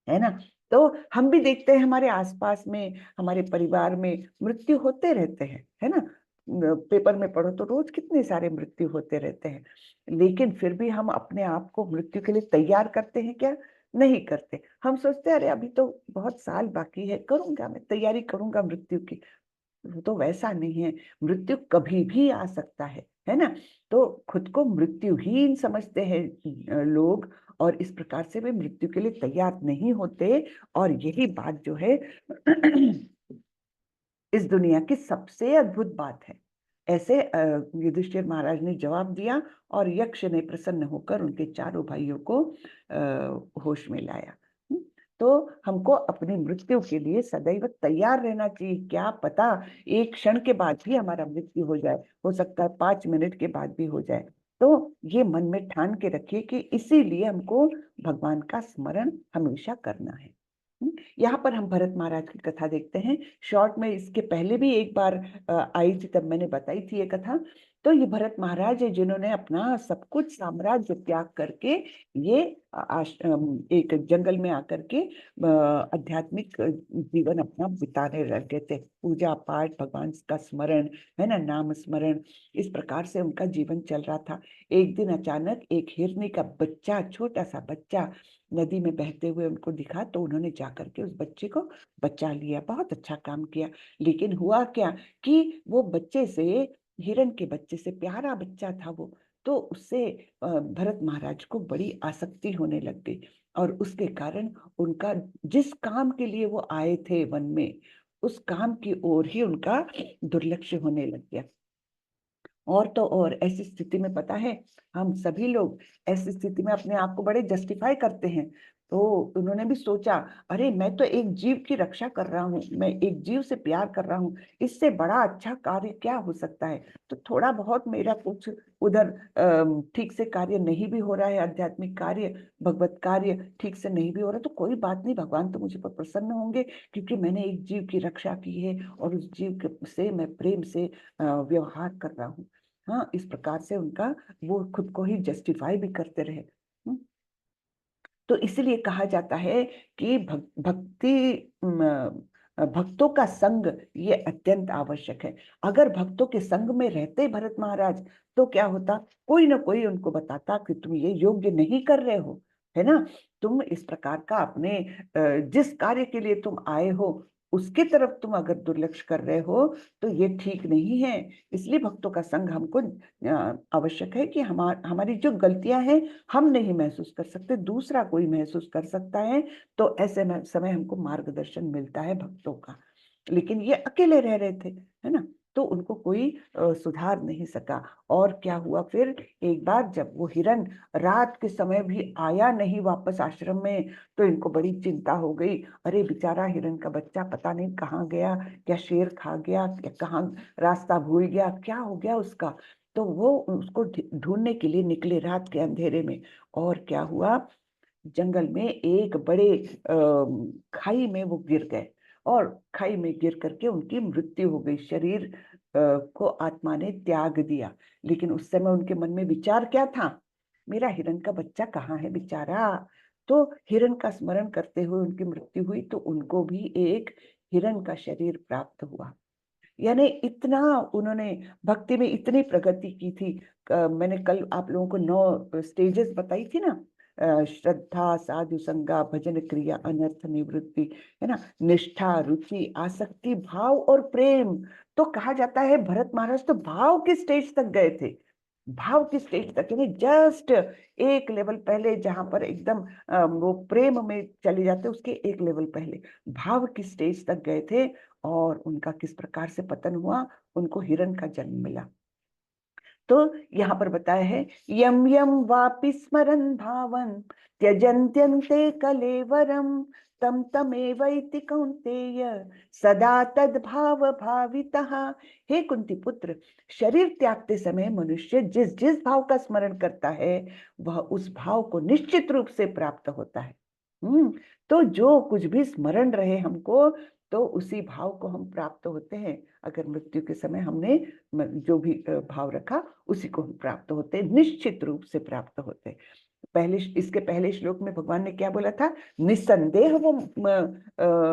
है ना। तो हम भी देखते हैं हमारे आसपास में, हमारे परिवार में मृत्यु होते रहते हैं, है ना। पेपर में पढ़ो तो रोज कितने सारे मृत्यु होते रहते हैं, लेकिन फिर भी हम अपने आप को मृत्यु के लिए तैयार करते हैं क्या? नहीं करते। हम सोचते हैं अरे अभी तो बहुत साल बाकी है, करूंगा, मैं तैयारी करूंगा मृत्यु की। वो तो वैसा नहीं है, मृत्यु कभी भी आ सकता है ना। तो खुद को मृत्युहीन समझते हैं लोग, और इस प्रकार से वे मृत्यु के लिए तैयार नहीं होते। और यही बात जो है इस दुनिया की सबसे अद्भुत बात है। ऐसे युधिष्ठिर महाराज ने जवाब दिया, और यक्ष ने प्रसन्न होकर उनके चारों भाइयों को होश में लाया। तो हमको अपनी मृत्यु के लिए सदैव तैयार रहना चाहिए। क्या पता एक क्षण के बाद भी हमारा मृत्यु हो जाए, हो सकता है 5 मिनट के बाद भी हो जाए। तो ये मन में ठान के रखिए कि इसीलिए हमको भगवान का स्मरण हमेशा करना है। यहाँ पर हम भरत महाराज की कथा देखते हैं शॉर्ट में। इसके पहले भी एक बार आई थी, तब मैंने बताई थी ये कथा। तो ये भरत महाराज है जिन्होंने अपना सब कुछ साम्राज्य त्याग करके ये एक जंगल में आकर के आध्यात्मिक जीवन अपना बिताने लग गए थे। पूजा पाठ, भगवान का स्मरण, है ना, नाम स्मरण, इस प्रकार से उनका जीवन चल रहा था। एक दिन अचानक एक हिरनी का बच्चा, छोटा सा बच्चा नदी में बहते हुए उनको दिखा, तो उन्होंने जाकर के उस बच्चे को बचा लिया। बहुत अच्छा काम किया। लेकिन हुआ क्या कि वो बच्चे से, हिरण के बच्चे से, प्यारा बच्चा था वो, तो उससे भरत महाराज को बड़ी आसक्ति होने लग गई। और उसके कारण उनका जिस काम के लिए वो आए थे वन में, उस काम की ओर ही उनका दुर्लक्ष्य होने लग गया। और तो और ऐसी स्थिति में पता है, हम सभी लोग ऐसी स्थिति में अपने आप को बड़े जस्टिफाई करते हैं। तो उन्होंने भी सोचा, अरे मैं तो एक जीव की रक्षा कर रहा हूँ, मैं एक जीव से प्यार कर रहा हूँ, इससे बड़ा अच्छा कार्य क्या हो सकता है। तो थोड़ा बहुत मेरा कुछ उधर ठीक से कार्य नहीं भी हो रहा है, आध्यात्मिक कार्य, भगवत कार्य ठीक से नहीं भी हो रहा, तो कोई बात नहीं, भगवान तो मुझे पर प्रसन्न होंगे, क्योंकि मैंने एक जीव की रक्षा की है और उस जीव से मैं प्रेम से व्यवहार कर रहा हूँ। हाँ, इस प्रकार से उनका, वो खुद को ही जस्टिफाई भी करते रहे। तो इसलिए कहा जाता है कि भक्तों का संग ये अत्यंत आवश्यक है। अगर भक्तों के संग में रहते भरत महाराज, तो क्या होता, कोई ना कोई उनको बताता कि तुम ये योग्य नहीं कर रहे हो, है ना। तुम इस प्रकार का अपने जिस कार्य के लिए तुम आए हो उसके तरफ तुम अगर दुर्लक्ष्य कर रहे हो, तो ये ठीक नहीं है। इसलिए भक्तों का संग हमको आवश्यक है कि हमारी जो गलतियां हैं हम नहीं महसूस कर सकते, दूसरा कोई महसूस कर सकता है। तो ऐसे में समय हमको मार्गदर्शन मिलता है भक्तों का। लेकिन ये अकेले रह रहे थे, है ना, तो उनको कोई सुधार नहीं सका। और क्या हुआ फिर, एक बार जब वो हिरण रात के समय भी आया नहीं वापस आश्रम में, तो इनको बड़ी चिंता हो गई। अरे बेचारा हिरण का बच्चा पता नहीं कहाँ गया, क्या शेर खा गया, क्या कहाँ रास्ता भूल गया, क्या हो गया उसका। तो वो उसको ढूंढने के लिए निकले रात के अंधेरे में। और क्या हुआ, जंगल में एक बड़े खाई में वो गिर गए, और खाई में गिर करके उनकी मृत्यु हो गई। शरीर को आत्मा ने त्याग दिया। लेकिन उस समय उनके मन में विचार क्या था, मेरा हिरण का बच्चा कहाँ है बेचारा। तो हिरण का स्मरण करते हुए उनकी मृत्यु हुई, तो उनको भी एक हिरण का शरीर प्राप्त हुआ। यानी इतना उन्होंने भक्ति में इतनी प्रगति की थी। मैंने कल आप लोगों को 9 स्टेजेस बताई थी ना, श्रद्धा, साधु संगा, भजन क्रिया, अनर्थ निवृत्ति, है ना, निष्ठा, रुचि, आसक्ति, भाव और प्रेम। तो कहा जाता है भरत महाराज तो भाव की स्टेज तक गए थे। भाव की स्टेज तक, यानी जस्ट एक लेवल पहले, जहां पर एकदम वो प्रेम में चले जाते, उसके एक लेवल पहले भाव की स्टेज तक गए थे। और उनका किस प्रकार से पतन हुआ, उनको हिरण का जन्म मिला। तो यहाँ पर बताया है, यम यम वापि स्मरन् भावं त्यजन्त्यन्ते कलेवरम तम तमेवैति कौन्तेय सदा तद्भाव भावितः। हे कुंती पुत्र, शरीर त्यागते समय मनुष्य जिस जिस भाव का स्मरण करता है वह उस भाव को निश्चित रूप से प्राप्त होता है। तो जो कुछ भी स्मरण रहे हमको, तो उसी भाव को हम प्राप्त होते हैं। अगर मृत्यु के समय हमने जो भी भाव रखा उसी को हम प्राप्त होते हैं, निश्चित रूप से प्राप्त होते हैं। इसके पहले श्लोक में भगवान ने क्या बोला था? निस्संदेह वो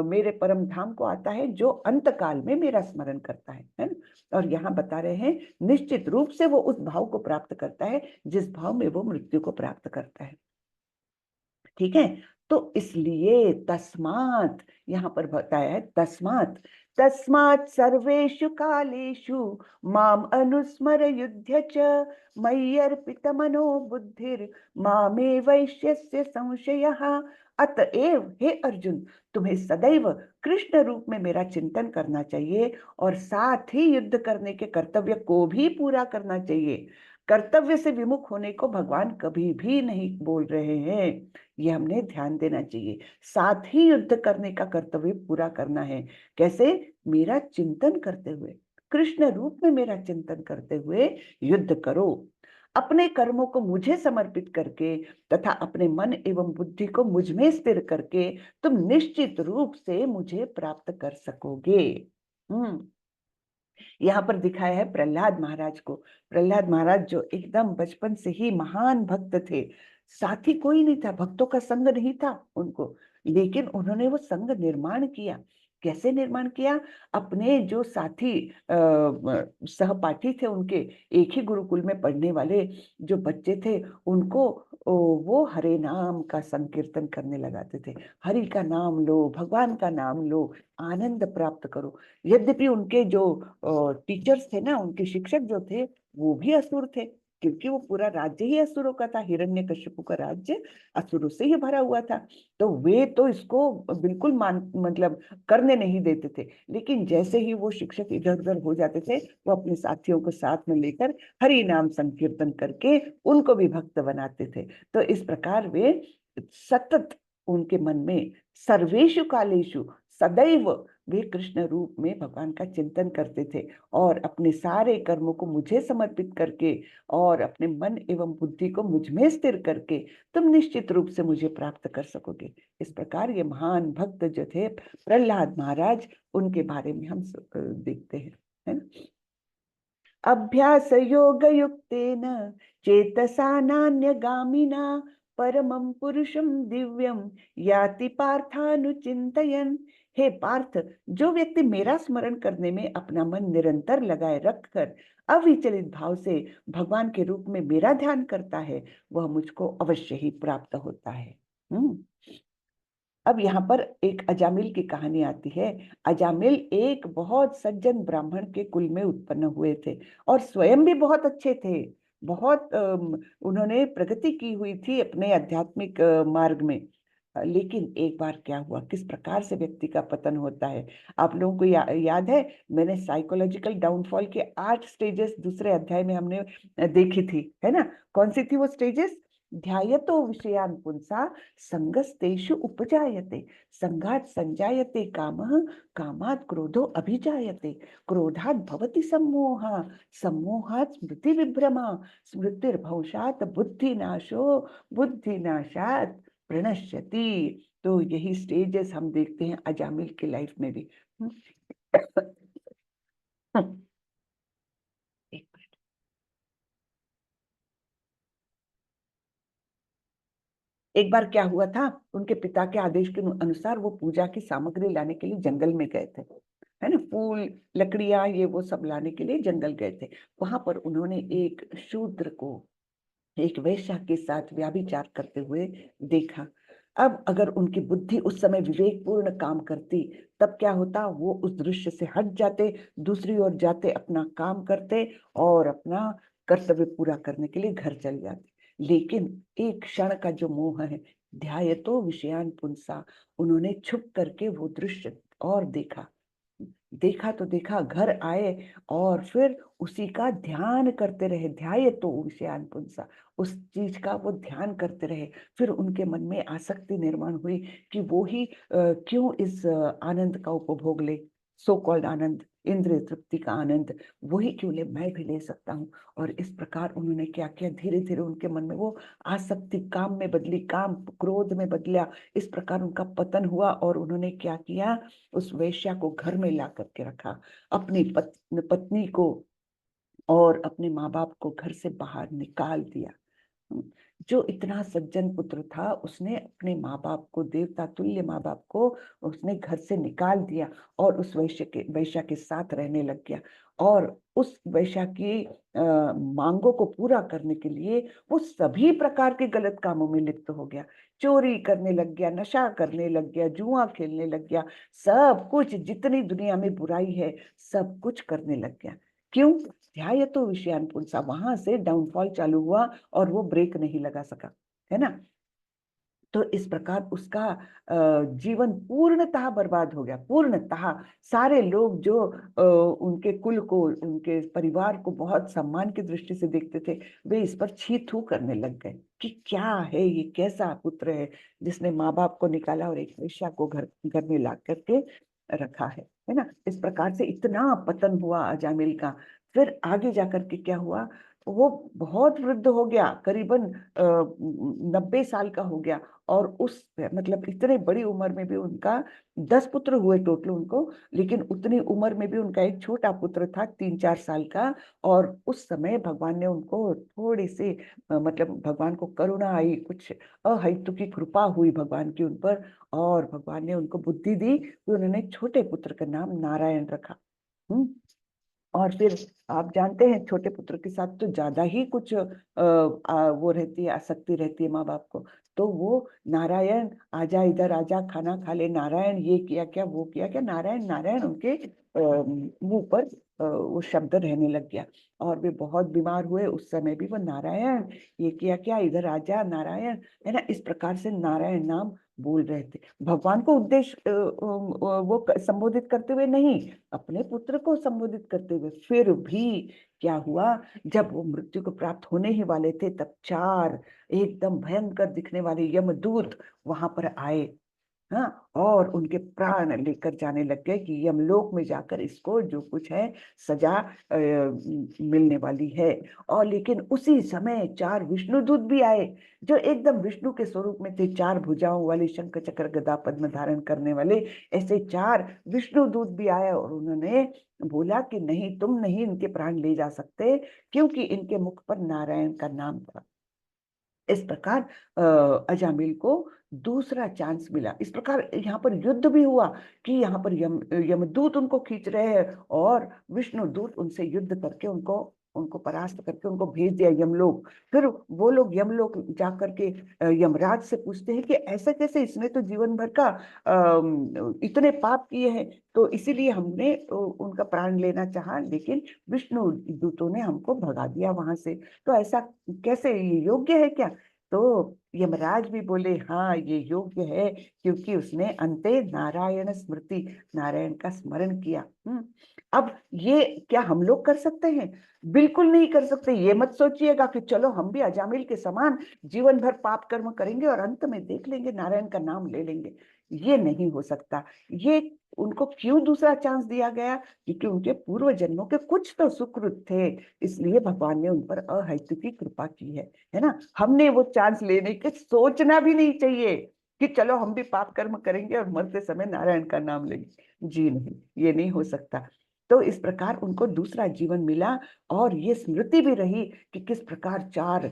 मेरे परम धाम को आता है जो अंत काल में मेरा स्मरण करता है ना? और यहाँ बता रहे हैं निश्चित रूप से वो उस भाव को प्राप्त करता है जिस भाव में वो मृत्यु को प्राप्त करता है। ठीक है, तो इसलिए तस्मात् यहाँ पर बताया है तस्मात् तस्मात् सर्वेषु कालेषु माम अनुस्मर युध्य च मय्यर्पित मनो बुद्धिर मामे वैश्यस्य संशयः। अतएव हे अर्जुन, तुम्हें सदैव कृष्ण रूप में मेरा चिंतन करना चाहिए और साथ ही युद्ध करने के कर्तव्य को भी पूरा करना चाहिए। कर्तव्य से विमुख होने को भगवान कभी भी नहीं बोल रहे हैं, ये हमने ध्यान देना चाहिए। साथ ही युद्ध करने का कर्तव्य पूरा करना है। कैसे? मेरा चिंतन करते हुए, कृष्ण रूप में मेरा चिंतन करते हुए युद्ध करो। अपने कर्मों को मुझे समर्पित करके तथा अपने मन एवं बुद्धि को मुझ में स्थिर करके तुम निश्चित रूप से मुझे प्राप्त कर सकोगे। यहाँ पर दिखाया है प्रहलाद महाराज को। प्रहलाद महाराज जो एकदम बचपन से ही महान भक्त थे, साथी कोई नहीं था, भक्तों का संग नहीं था उनको, लेकिन उन्होंने वो संग निर्माण किया। कैसे निर्माण किया? अपने जो साथी सहपाठी थे उनके, एक ही गुरुकुल में पढ़ने वाले जो बच्चे थे, उनको वो हरे नाम का संकीर्तन करने लगाते थे। हरि का नाम लो, भगवान का नाम लो, आनंद प्राप्त करो। यद्यपि उनके जो टीचर्स थे ना, उनके शिक्षक जो थे, वो भी असुर थे, क्योंकि वो पूरा राज्य ही असुरों का था। हिरण्यकशिपु का राज्य असुरों से ही भरा हुआ था। तो वे तो इसको बिल्कुल मतलब करने नहीं देते थे। लेकिन जैसे ही वो शिक्षक इधर उधर हो जाते थे, वो अपने साथियों को साथ में लेकर हरि नाम संकीर्तन करके उनको भी भक्त बनाते थे। तो इस प्रकार वे सतत उनके मन में सर्वेषु कालेषु सदैव वे कृष्ण रूप में भगवान का चिंतन करते थे और अपने सारे कर्मों को मुझे समर्पित करके और अपने मन एवं बुद्धि को मुझ में स्थिर करके तुम निश्चित रूप से मुझे प्राप्त कर सकोगे। इस प्रकार ये महान भक्त जो थे प्रहलाद महाराज, उनके बारे में हम देखते हैं, है ना? अभ्यास योग युक्तेन चेतसा नान्यगामिना परमं पुरुषं दिव्यं याति पार्थानुचिंतयन्। हे पार्थ, जो व्यक्ति मेरा स्मरण करने में अपना मन निरंतर लगाए रखकर अविचलित भाव से भगवान के रूप में मेरा ध्यान करता है, वह मुझको अवश्य ही प्राप्त होता है। अब यहाँ पर एक अजामिल की कहानी आती है। अजामिल एक बहुत सज्जन ब्राह्मण के कुल में उत्पन्न हुए थे और स्वयं भी बहुत अच्छे थे। बहुत उन्होंने प्रगति की हुई थी अपने आध्यात्मिक मार्ग में। लेकिन एक बार क्या हुआ, किस प्रकार से व्यक्ति का पतन होता है, आप लोगों को याद है? मैंने साइकोलॉजिकल डाउनफॉल के 8 स्टेजेस दूसरे अध्याय में हमने देखी थी, है ना? कौन सी थी वो स्टेजेस? ध्यायतो विषयान् पुंसा संगस्तेषु उपजायते, संगात् संजायते कामः, कामात् क्रोधो अभिजायते, क्रोधात् भवति सम्मोहः, सम्मोहात् स्मृति विभ्रमा, स्मृतिर्भवशात् बुद्धिनाशो, बुद्धिनाशात् प्रणश्यति। तो यही स्टेजेस हम देखते हैं अजामिल की लाइफ में भी। एक बार क्या हुआ था, उनके पिता के आदेश के अनुसार वो पूजा की सामग्री लाने के लिए जंगल में गए थे, है ना? फूल, लकड़ियां, ये वो सब लाने के लिए जंगल गए थे। वहां पर उन्होंने एक शूद्र को एक वैश्या के साथ व्याभिचार करते हुए देखा। अब अगर उनकी बुद्धि उस समय विवेकपूर्ण काम करती, तब क्या होता? वो उस दृश्य से हट जाते, दूसरी ओर जाते, अपना काम करते और अपना कर्तव्य पूरा करने के लिए घर चले जाते। लेकिन एक क्षण का जो मोह है, ध्यायतो विषयान् पुंसा, उन्होंने छुप करके वो दृश्य और देखा। देखा तो देखा, घर आए और फिर उसी का ध्यान करते रहे। ध्यायतो विषयान पुंसा, उस चीज का वो ध्यान करते रहे। फिर उनके मन में आसक्ति निर्माण हुई कि वो ही क्यों इस आनंद का उपभोग ले, सो कॉल्ड आनंद, इंद्रिय तृप्ति का आनंद, वही क्यों ले, मैं भी ले सकता हूँ। और इस प्रकार उन्होंने क्या किया, धीरे धीरे उनके मन में वो आसक्ति काम में बदली, काम क्रोध में बदला। इस प्रकार उनका पतन हुआ और उन्होंने क्या किया, उस वेश्या को घर में ला करके रखा, अपनी पत्नी को और अपने माँ बाप को घर से बाहर निकाल दिया। जो इतना सज्जन पुत्र था, उसने अपने माँ बाप को, देवता तुल्य माँ बाप को उसने घर से निकाल दिया और उस वैश्या के साथ रहने लग गया। और उस वैश्या की मांगों को पूरा करने के लिए वो सभी प्रकार के गलत कामों में लिप्त हो गया। चोरी करने लग गया, नशा करने लग गया, जुआ खेलने लग गया, सब कुछ जितनी दुनिया में बुराई है सब कुछ करने लग गया। क्यों? ध्यायतो विषयान पुंसा, वहां से डाउनफॉल चालू हुआ और वो ब्रेक नहीं लगा सका, है ना। तो इस प्रकार उसका जीवन पूर्णतः बर्बाद हो गया, पूर्णतः। सारे लोग जो उनके कुल को, उनके परिवार को बहुत सम्मान की दृष्टि से देखते थे, वे इस पर छी थू करने लग गए कि क्या है ये, कैसा पुत्र है जिसने माँ बाप को निकाला और एक वेश्या को घर घर में ला करके रखा है ना। इस प्रकार से इतना पतन हुआ अजामिल का। फिर आगे जाकर के क्या हुआ, वो बहुत वृद्ध हो गया, करीबन 90 साल का हो गया। और उस मतलब इतने बड़ी उम्र में भी उनका 10 पुत्र हुए टोटल उनको, लेकिन उतनी उम्र में भी उनका एक छोटा पुत्र था 3-4 साल का। और उस समय भगवान ने उनको थोड़ी सी मतलब भगवान को करुणा आई, कुछ अहेतुकी कृपा हुई भगवान की उन पर, और भगवान ने उनको बुद्धि दी कि उन्होंने छोटे पुत्र का नाम नारायण रखा। और फिर आप जानते हैं छोटे पुत्र के साथ तो ज्यादा ही कुछ वो रहती है, आसक्ति रहती है माँ बाप को। तो वो नारायण, आजा इधर आजा, खाना खा ले, नारायण ये किया क्या, वो किया क्या, नारायण नारायण उनके मुंह पर वो शब्द रहने लग गया। और वे बहुत बीमार हुए, उस समय भी वो नारायण ये किया क्या, इधर आजा नारायण, है ना। इस प्रकार से नारायण नाम बोल रहे थे। भगवान को उद्देश्य वो संबोधित करते हुए नहीं, अपने पुत्र को संबोधित करते हुए। फिर भी क्या हुआ, जब वो मृत्यु को प्राप्त होने ही वाले थे, तब 4 एकदम भयंकर दिखने वाले यमदूत वहां पर आए। हाँ, और उनके प्राण लेकर जाने लग गए कि यमलोक में जाकर इसको जो कुछ है सजा मिलने वाली है। और लेकिन उसी समय 4 विष्णुदूत भी आए, जो एकदम विष्णु के स्वरूप में थे, 4 भुजाओं वाले, शंख चक्र गदा पद्म धारण करने वाले ऐसे 4 विष्णुदूत भी आए। और उन्होंने बोला कि नहीं, तुम नहीं इनके प्राण ले जा सकते, क्योंकि इनके मुख पर नारायण का नाम था। इस प्रकार अजामिल को दूसरा चांस मिला। इस प्रकार यहाँ पर युद्ध भी हुआ कि यहाँ पर यमदूत उनको खींच रहे हैं और विष्णु दूत उनसे युद्ध करके उनको उनको परास्त करके उनको भेज दिया यमलोक। फिर वो लोग यमलोक जाकर के यमराज से पूछते हैं कि ऐसा कैसे, इसने तो जीवन भर का इतने पाप किए हैं, तो इसीलिए हमने उनका प्राण लेना चाहा, लेकिन विष्णु दूतों ने हमको भगा दिया वहां से। तो ऐसा कैसे, ये योग्य है क्या? तो यमराज भी बोले हाँ ये योग्य है, क्योंकि उसने अंते नारायण स्मृति, नारायण का स्मरण किया। अब ये क्या हम लोग कर सकते हैं? बिल्कुल नहीं कर सकते। ये मत सोचिएगा कि चलो हम भी अजामिल के समान जीवन भर पाप कर्म करेंगे और अंत में देख लेंगे नारायण का नाम ले लेंगे। ये नहीं हो सकता। ये उनको क्यों दूसरा चांस दिया गया? क्योंकि उनके पूर्व जन्मों के कुछ तो सुकृत थे, इसलिए भगवान ने उन पर अहेतुकी कृपा की है ना। हमने वो चांस लेने के सोचना भी नहीं चाहिए कि चलो हम भी पाप कर्म करेंगे और मरते समय नारायण का नाम लेंगे। जी नहीं, ये नहीं हो सकता। तो इस प्रकार उनको दूसरा जीवन मिला। और ये स्मृति भी रही कि किस प्रकार 4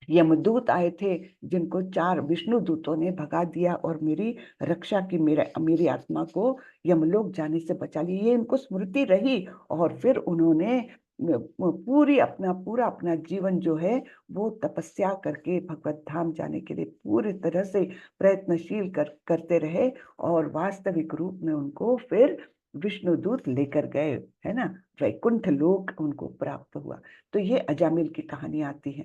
यमदूत आए थे, जिनको 4 विष्णु दूतों ने भगा दिया और मेरी रक्षा की, मेरी आत्मा को यमलोक जाने से बचा लिया। ये इनको स्मृति रही। और फिर उन्होंने पूरा अपना जीवन जो है वो तपस्या करके भगवत धाम जाने के लिए पूरी तरह से प्रयत्नशील करते रहे। और वास्तविक रूप में उनको फिर विष्णुदूत लेकर गए, है ना, वैकुंठ लोक उनको प्राप्त हुआ। तो ये अजामिल की कहानी आती है।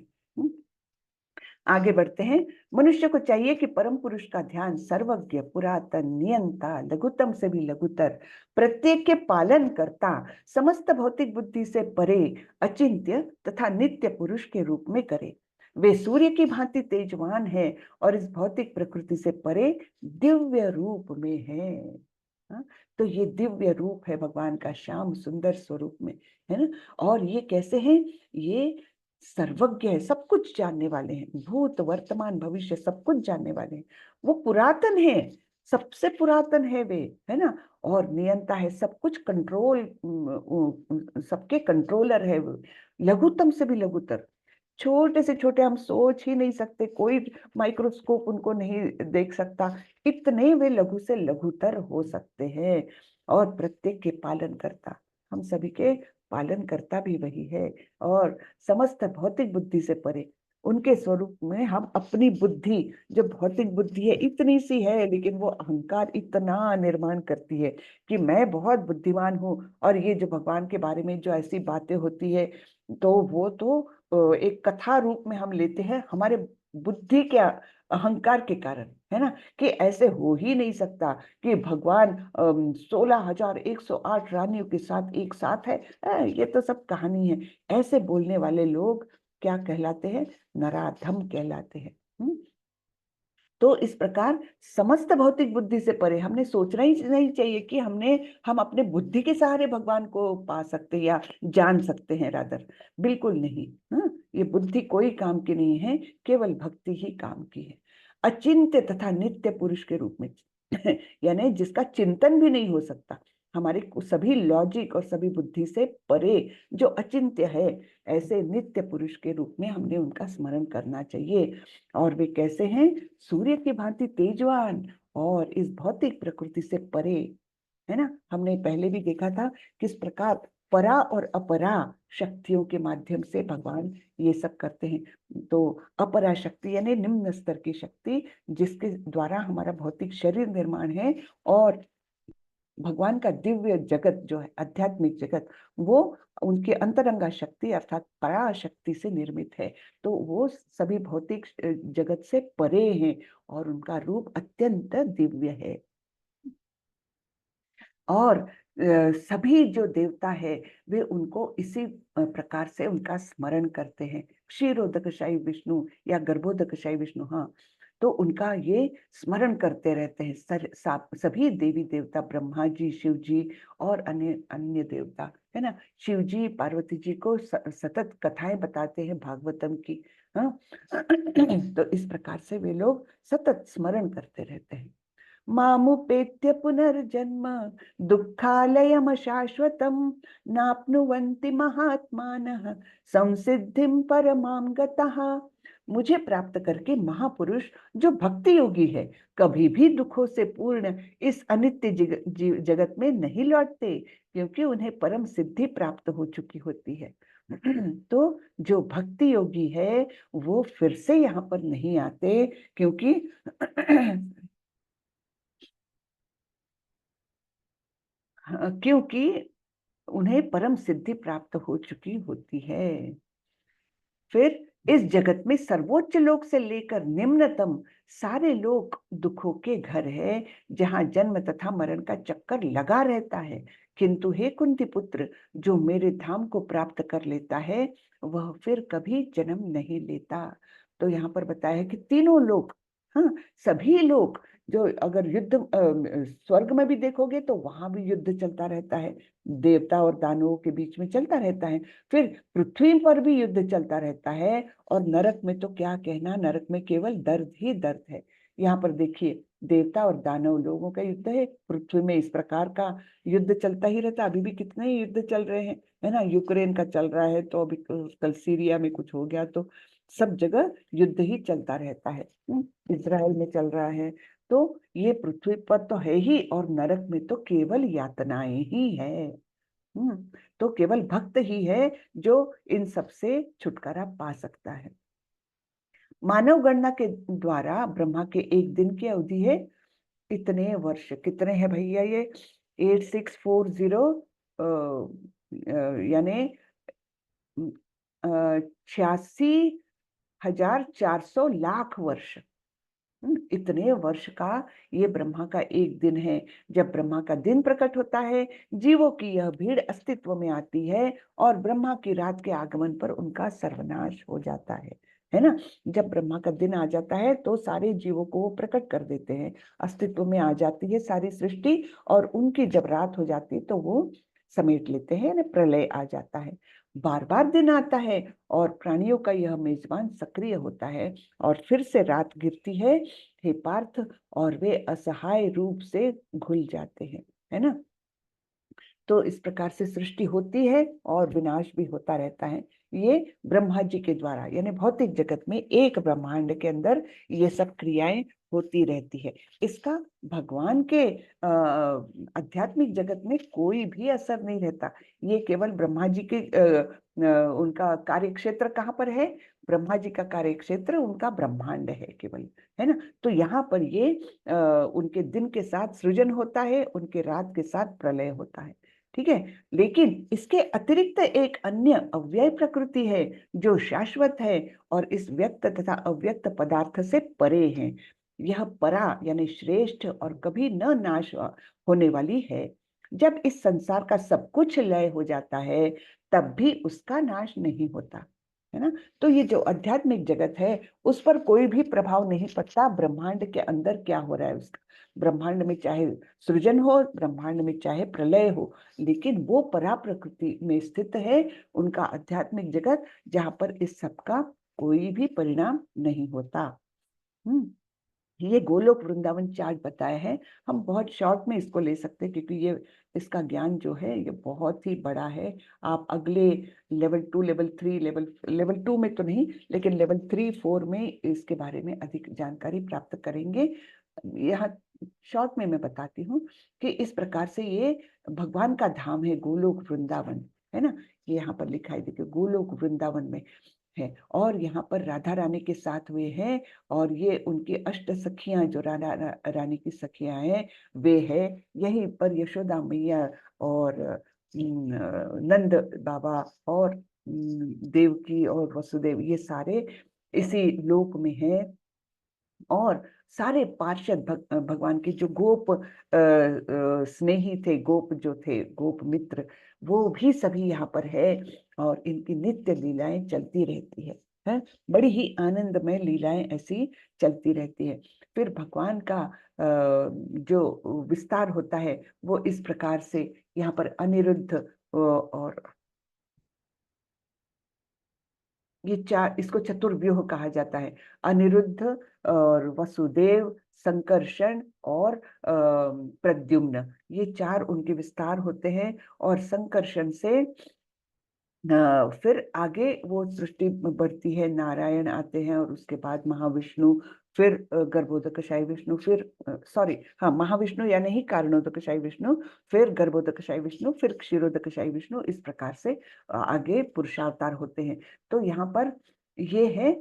आगे बढ़ते हैं। मनुष्य को चाहिए कि परम पुरुष का ध्यान सर्वज्ञ, पुरातन, नियंता, लघुतम से भी लघुतर, प्रत्येक के पालन करता, समस्त भौतिक बुद्धि से परे, अचिंत्य तथा नित्य पुरुष के रूप में करे। वे सूर्य की भांति तेजवान है और इस भौतिक प्रकृति से परे दिव्य रूप में है। हाँ? तो ये दिव्य रूप है भगवान का, श्याम सुंदर स्वरूप में, है ना। और ये कैसे हैं? ये सर्वज्ञ है, सब कुछ जानने वाले हैं, भूत वर्तमान भविष्य सब कुछ जानने वाले हैं। वो पुरातन है, सबसे पुरातन है वे, है ना। और नियंता है, सब कुछ कंट्रोल, सबके कंट्रोलर है वो। लघुतम से भी लघुतर, छोटे से छोटे, हम सोच ही नहीं सकते, कोई माइक्रोस्कोप उनको नहीं देख सकता, इतने वे लघु से लघुतर हो सकते हैं। और प्रत्येक के पालन करता, हम सभी के पालन करता भी वही है। और समस्त भौतिक बुद्धि से परे, उनके स्वरूप में हम अपनी बुद्धि, जो भौतिक बुद्धि है इतनी सी है, लेकिन वो अहंकार इतना निर्माण करती है कि मैं बहुत बुद्धिमान हूँ। और ये जो भगवान के बारे में जो ऐसी बातें होती है, तो वो तो एक कथा रूप में हम लेते हैं हमारे बुद्धि के अहंकार के कारण, है ना। कि ऐसे हो ही नहीं सकता कि भगवान 16,108 रानियों के साथ एक साथ है। ये तो सब कहानी है। ऐसे बोलने वाले लोग क्या कहलाते हैं? नराधम कहलाते हैं। तो इस प्रकार समस्त भौतिक बुद्धि से परे, हमने सोचना ही नहीं चाहिए कि हम अपने बुद्धि के सहारे भगवान को पा सकते हैं या जान सकते हैं, रादर बिल्कुल नहीं। ये बुद्धि कोई काम की नहीं है, केवल भक्ति ही काम की है। अचिंत्य तथा नित्य पुरुष के रूप में यानी जिसका चिंतन भी नहीं हो सकता, हमारे सभी लॉजिक और सभी बुद्धि से परे, जो अचिंत्य है, ऐसे नित्य पुरुष के रूप में हमने उनका स्मरण करना चाहिए। और वे कैसे हैं? सूर्य की भांति तेजवान और इस भौतिक प्रकृति से परे, है ना। हमने पहले भी देखा था किस प्रकार परा और अपरा शक्तियों के माध्यम से भगवान ये सब करते हैं। तो अपरा शक्ति यानी निम्न स्तर की शक्ति, जिसके द्वारा हमारा भौतिक शरीर निर्माण है, और भगवान का दिव्य जगत जो है, आध्यात्मिक जगत, वो उनके अंतरंगा शक्ति अर्थात पराशक्ति से निर्मित है। तो वो सभी भौतिक जगत से परे हैं और उनका रूप अत्यंत दिव्य है। और सभी जो देवता है, वे उनको इसी प्रकार से उनका स्मरण करते हैं। क्षीरोदकशायी विष्णु या गर्भोदकशायी विष्णु, हाँ, तो उनका ये स्मरण करते रहते हैं सभी देवी देवता, ब्रह्मा जी, शिव जी और अन्य अन्य देवता, है ना। शिव जी पार्वती जी को सतत कथाएं बताते हैं भागवतम की। हाँ तो इस प्रकार से वे लोग सतत स्मरण करते रहते हैं। मामुपेत्य पुनर्जन्म दुःखालयम शाश्वतम नाप्नुवन्ति महात्मानः संसिद्धिं परमां गतः। मुझे प्राप्त करके महापुरुष जो भक्ति योगी है, कभी भी दुखों से पूर्ण इस अनित्य जगत में नहीं लौटते, क्योंकि उन्हें परम सिद्धि प्राप्त हो चुकी होती है। तो जो भक्ति योगी है वो फिर से यहाँ पर नहीं आते, क्योंकि क्योंकि उन्हें परम सिद्धि प्राप्त हो चुकी होती है। फिर इस जगत में सर्वोच्च लोक से लेकर निम्नतम सारे लोक दुखों के घर है, जहां जन्म तथा मरण का चक्कर लगा रहता है। किंतु हे कुंती पुत्र, जो मेरे धाम को प्राप्त कर लेता है वह फिर कभी जन्म नहीं लेता। तो यहाँ पर बताया है कि तीनों लोक, हाँ, सभी लोग, जो अगर युद्ध स्वर्ग में भी देखोगे तो वहां भी युद्ध चलता रहता है, देवता और दानवों के बीच में चलता रहता है। फिर पृथ्वी पर भी युद्ध चलता रहता है, और नरक में तो क्या कहना, नरक में केवल दर्द ही दर्द है। यहाँ पर देखिए, देवता और दानव लोगों का युद्ध है, पृथ्वी में इस प्रकार का युद्ध चलता ही रहता। अभी भी कितने ही युद्ध चल रहे हैं, है ना। यूक्रेन का चल रहा है, तो अभी कल सीरिया में कुछ हो गया, तो सब जगह युद्ध ही चलता रहता है। इजराइल में चल रहा है। तो ये पृथ्वी पर तो है ही, और नरक में तो केवल यातनाएं ही है। तो केवल भक्त ही है जो इन सब से छुटकारा पा सकता है। मानव गणना के द्वारा ब्रह्मा के एक दिन की अवधि है इतने वर्ष। कितने हैं भैया ये? 8640, यानी 86 1400 लाख वर्ष। इतने वर्ष का ये ब्रह्मा का एक दिन है। जब ब्रह्मा का दिन प्रकट होता है, जीवों की यह भीड़ अस्तित्व में आती है और ब्रह्मा की रात के आगमन पर उनका सर्वनाश हो जाता है ना। जब ब्रह्मा का दिन आ जाता है तो सारे जीवों को वो प्रकट कर देते हैं, अस्तित्व में आ जाती है सारी सृष्टि, और उनकी जब रात हो जाती है तो वो समेट लेते हैं, यानी प्रलय आ जाता है। बार बार दिन आता है और प्राणियों का यह मेजबान सक्रिय होता है और फिर से रात गिरती है, हे पार्थ, और वे असहाय रूप से घुल जाते हैं, है ना। तो इस प्रकार से सृष्टि होती है और विनाश भी होता रहता है, ये ब्रह्मा जी के द्वारा, यानी भौतिक जगत में एक ब्रह्मांड के अंदर ये सब क्रियाएं होती रहती है। इसका भगवान के आध्यात्मिक जगत में कोई भी असर नहीं रहता। ये केवल ब्रह्मा जी के उनका कार्य क्षेत्र कहाँ पर है? ब्रह्मा जी का कार्य क्षेत्र उनका ब्रह्मांड है केवल, है ना। तो यहाँ पर ये उनके दिन के साथ सृजन होता है, उनके रात के साथ प्रलय होता है, ठीक है। लेकिन इसके अतिरिक्त एक अन्य अव्यय प्रकृति है जो शाश्वत है और इस व्यक्त तथा अव्यक्त पदार्थ से परे है। यह परा यानी श्रेष्ठ और कभी न नाश होने वाली है। जब इस संसार का सब कुछ लय हो जाता है तब भी उसका नाश नहीं होता, है ना। तो ये जो आध्यात्मिक जगत है उस पर कोई भी प्रभाव नहीं पड़ता ब्रह्मांड के अंदर क्या हो रहा है उसका। ब्रह्मांड में चाहे सृजन हो, ब्रह्मांड में चाहे प्रलय हो, लेकिन वो परा प्रकृति में स्थित है उनका आध्यात्मिक जगत, जहां पर इस सब का कोई भी परिणाम नहीं होता। ये गोलोक वृंदावन चार्ट बताया है। हम बहुत शॉर्ट में इसको ले सकते हैं क्योंकि ये इसका ज्ञान जो है ये बहुत ही बड़ा है। आप अगले लेवल 2, लेवल 3, लेवल 2 में तो नहीं, लेकिन लेवल 3, 4 में इसके बारे में अधिक जानकारी प्राप्त करेंगे। यहाँ शॉर्ट में मैं बताती हूँ कि इस प्रकार से ये भगवान का धाम है गोलोक वृंदावन, है ना। ये यहाँ पर लिखा है, देखिए गोलोक वृंदावन में है, और यहाँ पर राधा रानी के साथ वे हैं, और ये उनकी अष्ट सखियां जो राधा रानी की सखियां हैं वे हैं। यहीं पर यशोदा मैया और नंद बाबा और देवकी और वसुदेव, ये सारे इसी लोक में हैं। और सारे पार्षद भगवान के जो गोप स्नेही थे, गोप जो थे, गोप मित्र, वो भी सभी यहाँ पर है और इनकी नित्य लीलाएं चलती रहती है। बड़ी ही आनंदमय लीलाएं ऐसी चलती रहती है। फिर भगवान का जो विस्तार होता है वो इस प्रकार से यहाँ पर अनिरुद्ध और ये चार, इसको चतुर्व्यूह कहा जाता है। अनिरुद्ध और वसुदेव, संकर्षण और प्रद्युम्न, ये चार उनके विस्तार होते हैं। और संकर्षण से फिर आगे वो सृष्टि बढ़ती है, नारायण आते हैं और उसके बाद महाविष्णु, फिर गर्भोदकशाही विष्णु, फिर सॉरी हाँ महाविष्णु या नहीं कारणोदकशाही विष्णु, फिर गर्भोदकशाही विष्णु, फिर क्षीरोदकशाही विष्णु, इस प्रकार से आगे पुरुषावतार होते हैं। तो यहाँ पर ये है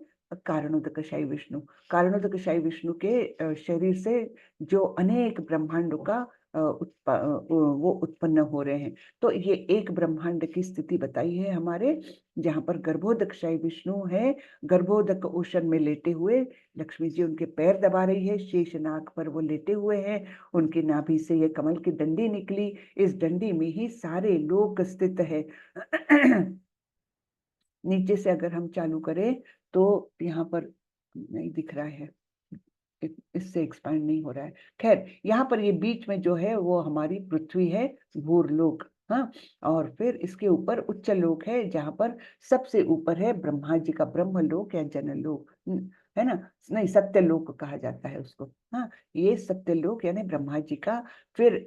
कारणोदकशाही विष्णु। कारणोदकशाही विष्णु के शरीर से जो अनेक ब्रह्मांडों का वो उत्पन्न हो रहे हैं। तो ये एक ब्रह्मांड की स्थिति बताई है हमारे, जहां पर गर्भोदकशाही विष्णु है, गर्भोदक ओशन में लेटे हुए, लक्ष्मी जी उनके पैर दबा रही है, शेषनाग पर वो लेटे हुए हैं, उनकी नाभि से ये कमल की डंडी निकली, इस डंडी में ही सारे लोक स्थित है। नीचे से अगर हम चालू करें तो यहाँ पर नहीं दिख रहा है, इससे एक्सपांड नहीं हो रहा है। खैर, यहाँ पर ये बीच में जो है वो हमारी पृथ्वी है, भूरलोक। हाँ, और फिर इसके ऊपर उच्च लोक है, जहाँ पर सबसे ऊपर है ब्रह्मा जी का ब्रह्मलोक या जनलोक, है ना। नहीं, सत्यलोक कहा जाता है उसको। हाँ, ये सत्यलोक यानी ब्रह्मा जी का। फिर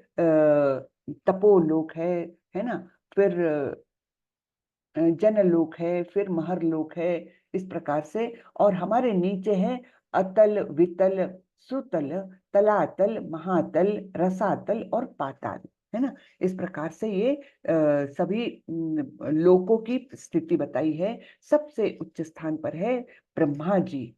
तपोलोक है ना। फिर जनलोक है, फिर महरलोक है, इस प्रकार से। और हमारे नीचे है अतल, वितल, सुतल, तलातल, महातल, रसातल और पाताल, है ना। इस प्रकार से ये सभी लोकों की स्थिति बताई है। सबसे उच्च स्थान पर है ब्रह्मा जी।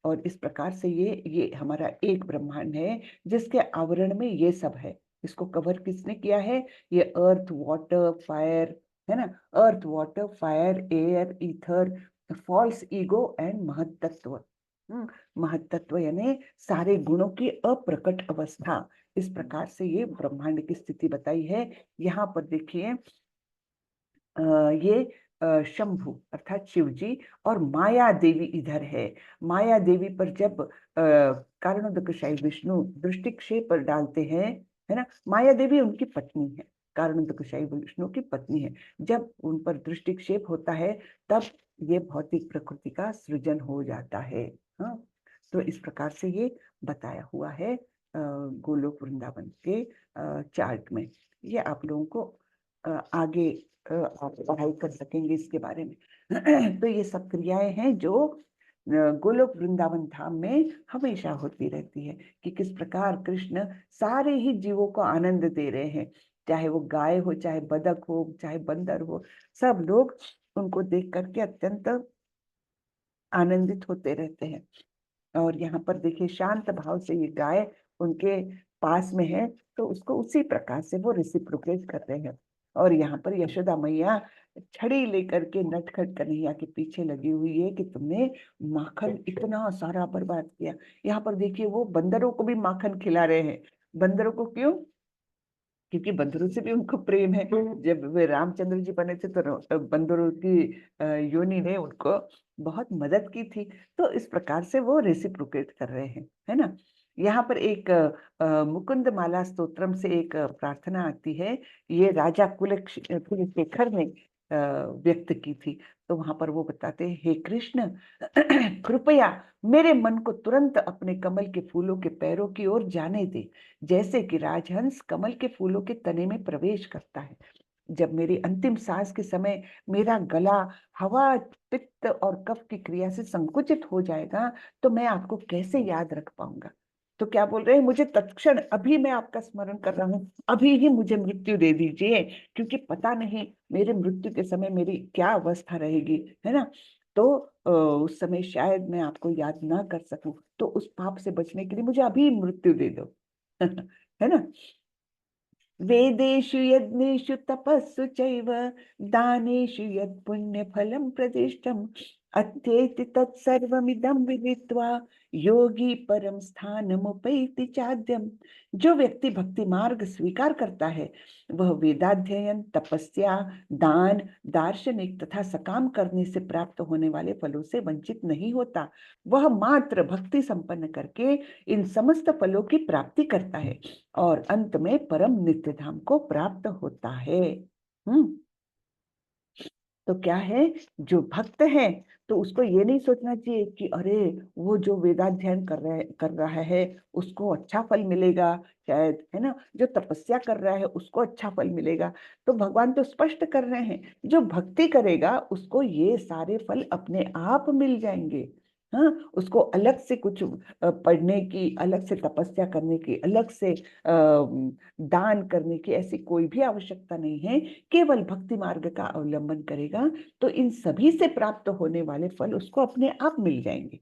और इस प्रकार से ये हमारा एक ब्रह्मांड है जिसके आवरण में ये सब है। इसको कवर किसने किया है? ये अर्थ, वाटर, फायर, है ना। Earth, water, fire, air, ether, false ego and महत्त्व। महत्त्व यानी सारे गुणों की अप्रकट अवस्था। इस प्रकार से ये ब्रह्मांड की स्थिति बताई है। यहाँ पर देखिए ये शंभु अर्थात शिव जी और माया देवी इधर है। माया देवी पर जब कारणोदकशाही विष्णु दृष्टिक्षेप डालते हैं, है ना, माया देवी उनकी पत्नी है, कारणोदकशाही विष्णु की पत्नी है। जब उन पर दृष्टिक्षेप होता है तब ये भौतिक प्रकृति का सृजन हो जाता है। हाँ, तो इस प्रकार से ये बताया हुआ है गोलोक वृंदावन के चार्ट में। ये आप लोगों को आगे आप पढ़ाई कर सकेंगे इसके बारे में। तो ये सब क्रियाएं हैं जो गोलोक वृंदावन धाम में हमेशा होती रहती है कि किस प्रकार कृष्ण सारे ही जीवों को आनंद दे रहे हैं, चाहे वो गाय हो, चाहे बदक हो, चाहे बंदर हो, सब लोग उनको देख करके अत्यंत आनंदित होते रहते हैं। और यहाँ पर देखिए शांत भाव से ये गाय उनके पास में है, तो उसको उसी प्रकार से वो रिसिप्रोकेट कर रहे हैं। और यहाँ पर यशोदा मैया छड़ी लेकर के नटखट कन्हैया के पीछे लगी हुई है कि तुमने माखन इतना सारा बर्बाद किया। यहाँ पर देखिए वो बंदरों को भी माखन खिला रहे हैं। बंदरों को क्यों? क्योंकि बंदरों से भी उनको प्रेम है। जब वे रामचंद्र जी बने थे तो बंदरों की योनि ने उनको बहुत मदद की थी। तो इस प्रकार से वो रेसिप्रोकेट कर रहे हैं, है ना। यहाँ पर एक मुकुंद माला स्तोत्रम से एक प्रार्थना आती है, ये राजा कुलशेखर ने व्यक्त की थी। तो वहां पर वो बताते हैं, हे कृष्ण कृपया मेरे मन को तुरंत अपने कमल के फूलों के पैरों की ओर जाने दे, जैसे कि राजहंस कमल के फूलों के तने में प्रवेश करता है। जब मेरी अंतिम सांस के समय मेरा गला हवा, पित्त और कफ की क्रिया से संकुचित हो जाएगा तो मैं आपको कैसे याद रख पाऊंगा। तो क्या बोल रहे हैं, मुझे तत्क्षण अभी मैं आपका स्मरण कर रहा हूँ, अभी ही मुझे मृत्यु दे दीजिए, क्योंकि पता नहीं मेरे मृत्यु के समय मेरी क्या अवस्था रहेगी, है ना। तो उस समय शायद मैं आपको याद ना कर सकूं, तो उस पाप से बचने के लिए मुझे अभी मृत्यु दे दो। है ना। वेदेषु यज्ञेषु तपस्सु चैव दानेषु यत् पुण्यफलं प्रतिष्ठम् अत्येति तत्सर्वमिदं विदित्वा योगी परम स्थानमुपैति चाद्यम। जो व्यक्ति भक्ति मार्ग स्वीकार करता है वह वेदाध्ययन, तपस्या, दान, दार्शनिक तथा सकाम करने से प्राप्त होने वाले फलों से वंचित नहीं होता। वह मात्र भक्ति संपन्न करके इन समस्त फलों की प्राप्ति करता है और अंत में परम नित्य धाम को प्राप्त होता है। तो क्या है, जो भक्त है तो उसको ये नहीं सोचना चाहिए कि अरे वो जो वेदाध्ययन कर रहा है उसको अच्छा फल मिलेगा शायद, है ना, जो तपस्या कर रहा है उसको अच्छा फल मिलेगा। तो भगवान तो स्पष्ट कर रहे हैं, जो भक्ति करेगा उसको ये सारे फल अपने आप मिल जाएंगे। हाँ, उसको अलग से कुछ पढ़ने की, अलग से तपस्या करने की, अलग से दान करने की ऐसी कोई भी आवश्यकता नहीं है। केवल भक्ति मार्ग का अवलंबन करेगा तो इन सभी से प्राप्त होने वाले फल उसको अपने आप मिल जाएंगे,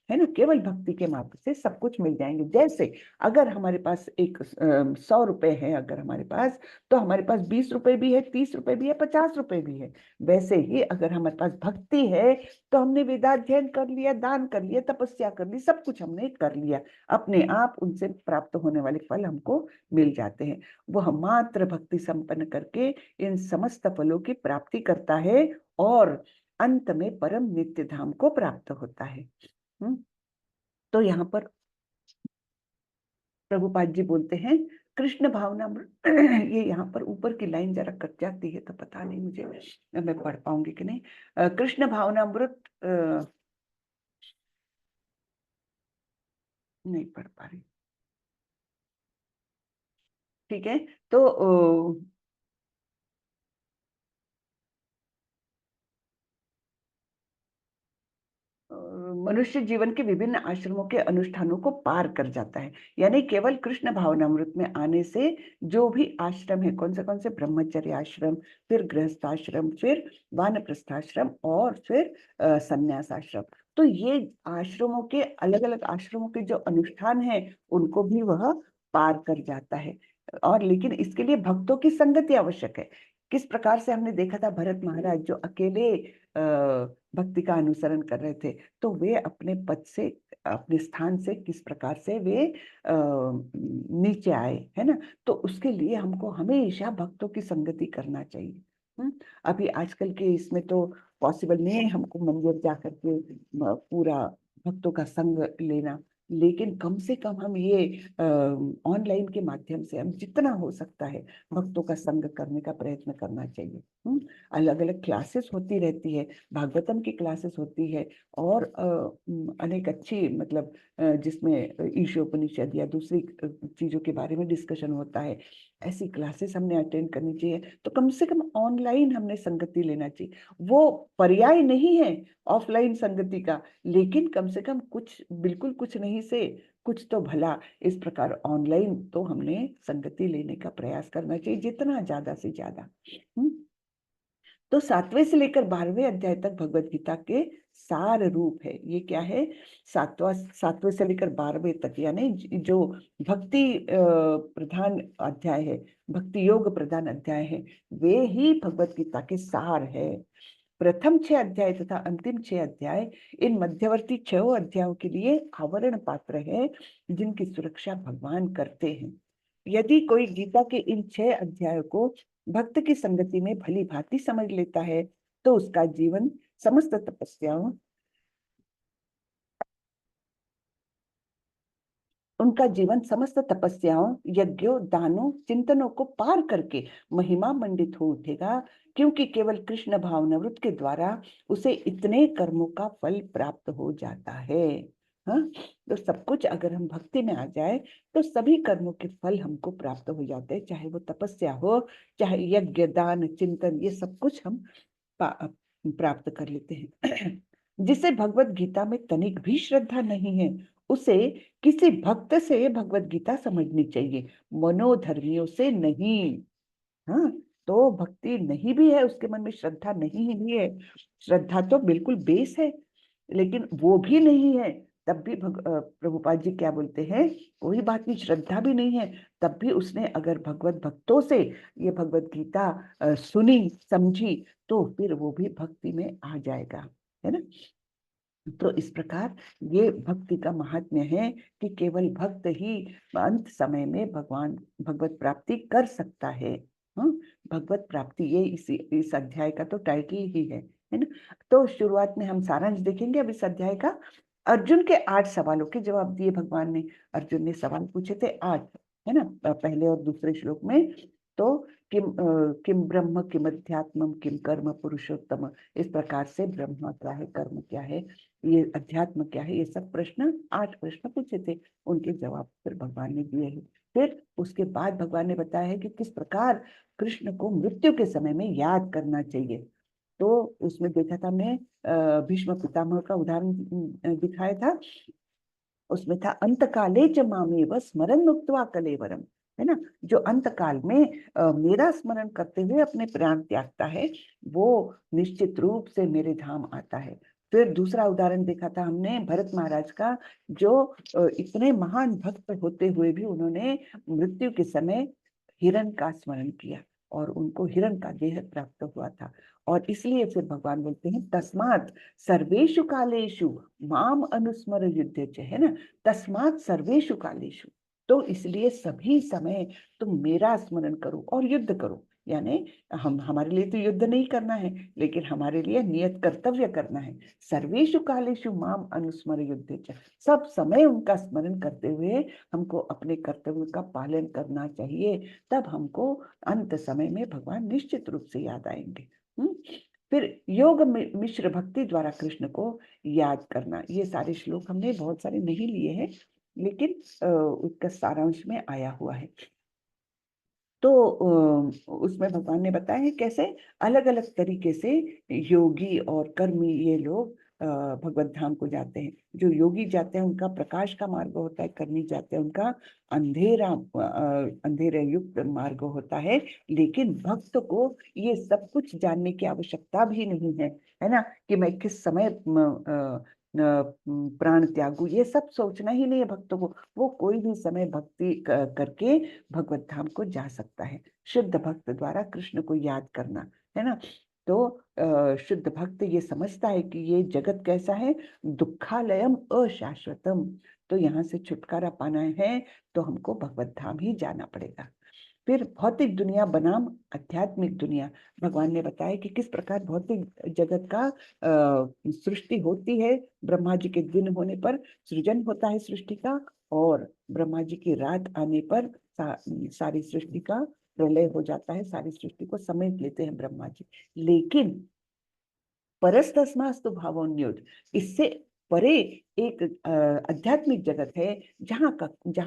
है ना। केवल भक्ति के मार्ग से सब कुछ मिल जाएंगे। जैसे अगर हमारे पास एक 100 रुपए है अगर हमारे पास, तो हमारे पास 20 रुपए भी है, 30 रुपए भी है, 50 रुपए भी है। वैसे ही अगर हमारे पास भक्ति है तो हमने वेदाध्ययन कर लिया, दान कर लिया, तपस्या कर ली, सब कुछ हमने कर लिया, अपने आप उनसे प्राप्त होने वाले फल हमको मिल जाते हैं। वह मात्र भक्ति संपन्न करके इन समस्त फलों की प्राप्ति करता है और अंत में परम नित्य धाम को प्राप्त होता है। तो यहाँ पर प्रभुपाद जी बोलते हैं कृष्ण भावनामृत। ये यहाँ पर ऊपर की लाइन जरा कट जाती है तो पता नहीं मुझे मैं पढ़ पाऊंगी कि नहीं। कृष्ण भावनामृत नहीं पढ़ पा रही, ठीक है। तो मनुष्य जीवन के विभिन्न आश्रमों के अनुष्ठानों को पार कर जाता है। यानी केवल कृष्ण भावनामृत में आने से जो भी आश्रम है, कौन से ब्रह्मचर्य आश्रम, फिर गृहस्थाश्रम, फिर वानप्रस्थाश्रम और फिर संन्यास आश्रम, तो ये आश्रमों के अलग अलग आश्रमों के जो अनुष्ठान है उनको भी वह पार कर जाता है। और लेकिन इसके लिए भक्तों की संगति आवश्यक है। किस प्रकार से हमने देखा था भरत महाराज जो अकेले भक्ति का अनुसरण कर रहे थे, तो वे अपने पद से, अपने स्थान से किस प्रकार से वे नीचे आए, है ना। तो उसके लिए हमको हमेशा भक्तों की संगति करना चाहिए। अभी आजकल के इसमें तो पॉसिबल नहीं है हमको मंदिर जाकर के पूरा भक्तों का संग लेना, लेकिन कम से कम हम ये ऑनलाइन के माध्यम से हम जितना हो सकता है भक्तों का संग करने का प्रयत्न करना चाहिए। अलग अलग क्लासेस होती रहती है, भागवतम की क्लासेस होती है, और अनेक अच्छी मतलब जिसमें ईशोपनिषद या दूसरी चीजों के बारे में डिस्कशन होता है, ऐसी क्लासेस हमने अटेंड करनी चाहिए। तो कम से कम ऑनलाइन हमने संगति लेना चाहिए, वो पर्याय नहीं है ऑफलाइन संगति का, लेकिन कम से कम कुछ, बिल्कुल कुछ नहीं से कुछ तो भला, इस प्रकार ऑनलाइन तो हमने संगति लेने का प्रयास करना चाहिए जितना ज्यादा से ज्यादा। तो 7वें से लेकर 12वें अध्याय तक भगवत गीता के सार रूप है। ये क्या है? 7वें से लेकर 12वें तक, यानी जो भक्ति प्रधान अध्याय है, भक्ति योग प्रधान अध्याय है, वे ही भगवत गीता के सार है। प्रथम 6 अध्याय तथा अंतिम 6 अध्याय इन मध्यवर्ती 6 अध्यायों के लिए आवरण पात्र है, जिनकी सुरक्षा भगवान करते हैं। यदि कोई गीता के इन 6 अध्यायों को भक्त की संगति में भली भांति समझ लेता है, तो उसका जीवन समस्त तपस्याओं, उनका जीवन समस्त तपस्याओं, यज्ञों, दानों, चिंतनों को पार करके महिमा मंडित हो उठेगा, क्योंकि केवल कृष्ण भावनामृत के द्वारा उसे इतने कर्मों का फल प्राप्त हो जाता है। हाँ, तो सब कुछ अगर हम भक्ति में आ जाए तो सभी कर्मों के फल हमको प्राप्त हो जाते हैं, चाहे वो तपस्या हो, चाहे यज्ञ, दान, चिंतन, ये सब कुछ हम प्राप्त कर लेते हैं। जिसे भगवत गीता में तनिक भी श्रद्धा नहीं है, उसे किसी भक्त से भगवत गीता समझनी चाहिए, मनोधर्मियों से नहीं। हाँ, तो भक्ति नहीं भी है, उसके मन में श्रद्धा नहीं भी है, श्रद्धा तो बिल्कुल बेस है, लेकिन वो भी नहीं है, तब भी प्रभुपाद जी क्या बोलते हैं, कोई बात नहीं, श्रद्धा भी नहीं है, तब भी उसने अगर भगवत भक्तों से ये भगवत गीता सुनी, समझी, तो फिर वो भी भक्ति में आ जाएगा, है ना। तो इस प्रकार ये भक्ति का महात्म्य है कि केवल भक्त ही अंत समय में भगवान भगवत प्राप्ति कर सकता है। हाँ, भगवत प्राप्ति, ये इस अध्याय का तो टाइटल ही है ना। तो शुरुआत में हम सारांश देखेंगे अब इस अध्याय का। अर्जुन के 8 सवालों के जवाब दिए भगवान ने। अर्जुन ने सवाल पूछे थे 8, है ना, पहले और दूसरे श्लोक में। तो किम ब्रह्म किम अध्यात्मम किम कर्म पुरुषोत्तम, इस प्रकार से ब्रह्म क्या है, कर्म क्या है, ये अध्यात्म क्या है, ये सब प्रश्न 8 प्रश्न पूछे थे, उनके जवाब फिर भगवान ने दिए हैं। फिर उसके बाद भगवान ने बताया है कि किस प्रकार कृष्ण को मृत्यु के समय में याद करना चाहिए। तो उसमें देखा था मैं, भीष्म पितामह का उदाहरण दिखाया था। उसमें था अंत काले च मामेव स्मरण मुक्त्वा कलेवरम, है ना, जो अंत काल में मेरा स्मरण करते हुए अपने प्राण त्यागता है, वो निश्चित रूप से मेरे धाम आता है। फिर दूसरा उदाहरण देखा था हमने भरत महाराज का, जो इतने महान भक्त होते हुए भी उन्होंने मृत्यु के समय हिरण का स्मरण किया और उनको हिरण का देह प्राप्त हुआ था। और इसलिए फिर भगवान बोलते हैं तस्मात् सर्वेषु कालेषु माम अनुस्मर युद्ध च, है ना, तस्मात् सर्वेषु कालेषु, तो इसलिए सभी समय तुम मेरा स्मरण करो और युद्ध करो। यानी हमारे लिए तो युद्ध नहीं करना है, लेकिन हमारे लिए नियत कर्तव्य करना है। सर्वेषु कालेषु माम अनुस्मर युद्ध च, सब समय उनका स्मरण करते हुए हमको अपने कर्तव्य का पालन करना चाहिए, तब हमको अंत समय में भगवान निश्चित रूप से याद आएंगे। फिर योग मिश्र भक्ति द्वारा कृष्ण को याद करना, ये सारे श्लोक हमने बहुत सारे नहीं लिए हैं, लेकिन उसका सारांश में आया हुआ है। तो उसमें भगवान ने बताया है कैसे अलग अलग तरीके से योगी और कर्मी ये लोग भगवत धाम को जाते हैं। जो योगी जाते हैं उनका प्रकाश का मार्ग होता है, कर्मी जाते हैं उनका अंधेरे युक्त मार्ग होता है। लेकिन भक्त को ये सब कुछ जानने की आवश्यकता भी नहीं है, है ना, कि मैं किस समय प्राण त्यागू, ये सब सोचना ही नहीं है भक्तों को। वो कोई भी समय भक्ति करके भगवत धाम को जा सकता है। शुद्ध भक्त द्वारा कृष्ण को याद करना, है ना। तो शुद्ध भक्त ये समझता है कि ये जगत कैसा है, दुखालयम अशाश्वतम। तो यहाँ से छुटकारा पाना है तो हमको भगवत धाम ही जाना पड़ेगा। फिर भौतिक दुनिया बनाम आध्यात्मिक दुनिया, भगवान ने बताया कि किस प्रकार भौतिक जगत का सृष्टि होती है। ब्रह्मा जी के दिन होने पर सृजन होता है सृष्टि का, और ब्रह्मा जी की रात आने पर सारी सृष्टि का प्रलय हो जाता है, सारी सृष्टि को समेट लेते हैं ब्रह्मा जी। लेकिन परस्तस्मास्तु भावोन्युत, इससे परे एक आध्यात्मिक जगत है जहां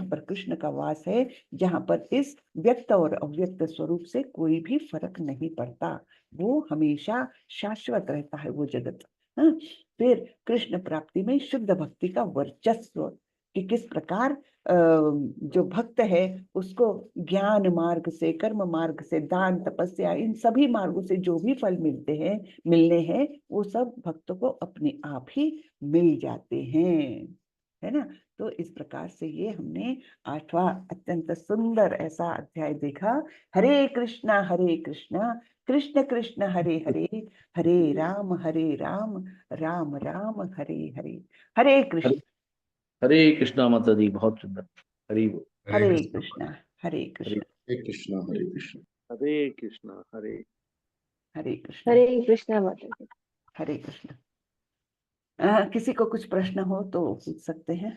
पर कृष्ण का वास है, जहां पर इस व्यक्त और अव्यक्त स्वरूप से कोई भी फर्क नहीं पड़ता, वो हमेशा शाश्वत रहता है वो जगत। हाँ, फिर कृष्ण प्राप्ति में शुद्ध भक्ति का वर्चस्व, कि किस प्रकार जो भक्त है उसको ज्ञान मार्ग से, कर्म मार्ग से, दान तपस्या, इन सभी मार्गों से जो भी फल मिलने हैं वो सब भक्तों को अपने आप ही मिल जाते हैं, है ना। तो इस प्रकार से ये हमने 8वां अत्यंत सुंदर ऐसा अध्याय देखा। हरे कृष्णा कृष्ण कृष्ण हरे हरे, हरे राम राम राम हरे हरे। हरे कृष्ण। हरे कृष्णा माता दी, बहुत सुंदर। हरि बोल। हरे हरे कृष्ण कृष्ण हरे कृष्ण हरे कृष्ण हरे कृष्ण। हरे कृष्णा हरे कृष्ण हरे कृष्णा माता जी। हरे कृष्ण। किसी को कुछ प्रश्न हो तो पूछ सकते हैं।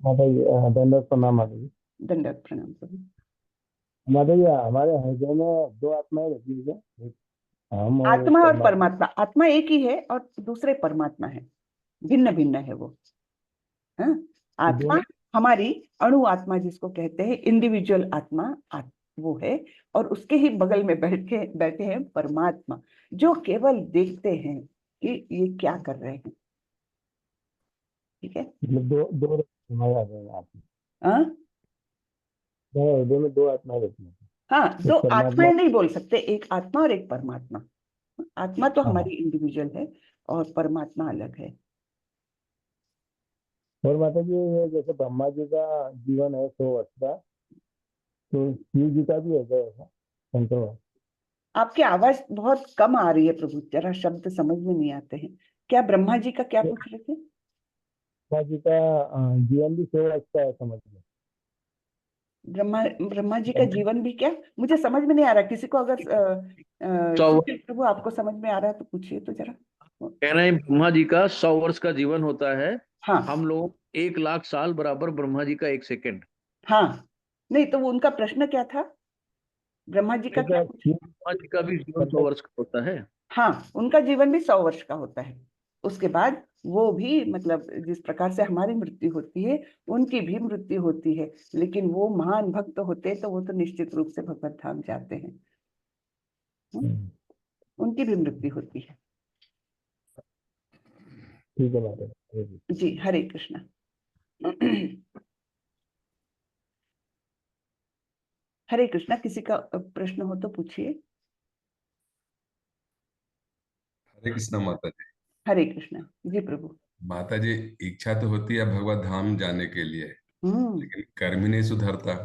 माता जी दंडवत प्रणाम माता जी। दंडवत प्रणाम करो। माता जी हमारे हृदय में दो आत्माएं रहती है क्या? एक हम और आत्मा और परमात्मा। परमात्मा, आत्मा एक ही है और दूसरे परमात्मा है, भिन्न भिन्न है वो। हाँ, ये आत्मा दोनों हमारी अणु आत्मा जिसको कहते हैं, इंडिविजुअल आत्मा वो है, और उसके ही बगल में बैठे बैठे हैं परमात्मा, जो केवल देखते हैं कि ये क्या कर रहे हैं। ठीक है। मतलब दो दो हमारे हृदय में आत्मा, हाँ मेरे हृदय में दो आत्माएं रहती हैं। हाँ, दो एक परमात्मा। आत्माएं नहीं बोल सकते, एक आत्मा और एक परमात्मा। आत्मा तो हाँ हाँ। हमारी इंडिविजुअल है और परमात्मा अलग है। और माता जी ये जैसे ब्रह्मा जी का जीवन है 100 वर्ष का, तो शिव जी का भी है क्या ऐसा? शंकर भगवान आपकी आवाज बहुत कम आ रही है प्रभु, जरा शब्द समझ में नहीं आते हैं। क्या ब्रह्मा जी का क्या पूछ रहे थे? ब्रह्मा जी का जीवन भी 100 वर्ष का है समझ लो। ब्रह्मा जी का जीवन भी क्या, मुझे समझ में नहीं आ रहा। किसी को अगर सौ सुशील प्रभु आपको समझ में आ रहा है तो पूछिए तो जरा। कह रहे हैं ब्रह्मा जी का 100 वर्ष का जीवन होता है। हाँ हम लोग 1 लाख साल बराबर ब्रह्मा जी का 1 सेकंड। हाँ, नहीं तो वो उनका प्रश्न क्या था, ब्रह्मा जी का तो क्या क्या पूछा? शिव ब्रह्मा जी का भी जीवन सौ मतलब वर्ष का होता है। हाँ, उनका जीवन भी 100 वर्ष का होता है। उसके बाद वो भी, मतलब जिस प्रकार से हमारी मृत्यु होती है उनकी भी मृत्यु होती है, लेकिन वो महान भक्त होते तो वो तो निश्चित रूप से भगवत धाम जाते हैं। उनकी भी मृत्यु होती है। ठीक है माता जी। जी, हरे कृष्णा। हरे कृष्णा, किसी का प्रश्न हो तो पूछिए। हरे कृष्ण माता जी। हरे कृष्णा। जी प्रभु। माता जी, इच्छा तो होती है भगवत धाम जाने के लिए, हम्म, लेकिन कर्म ही नहीं सुधरता।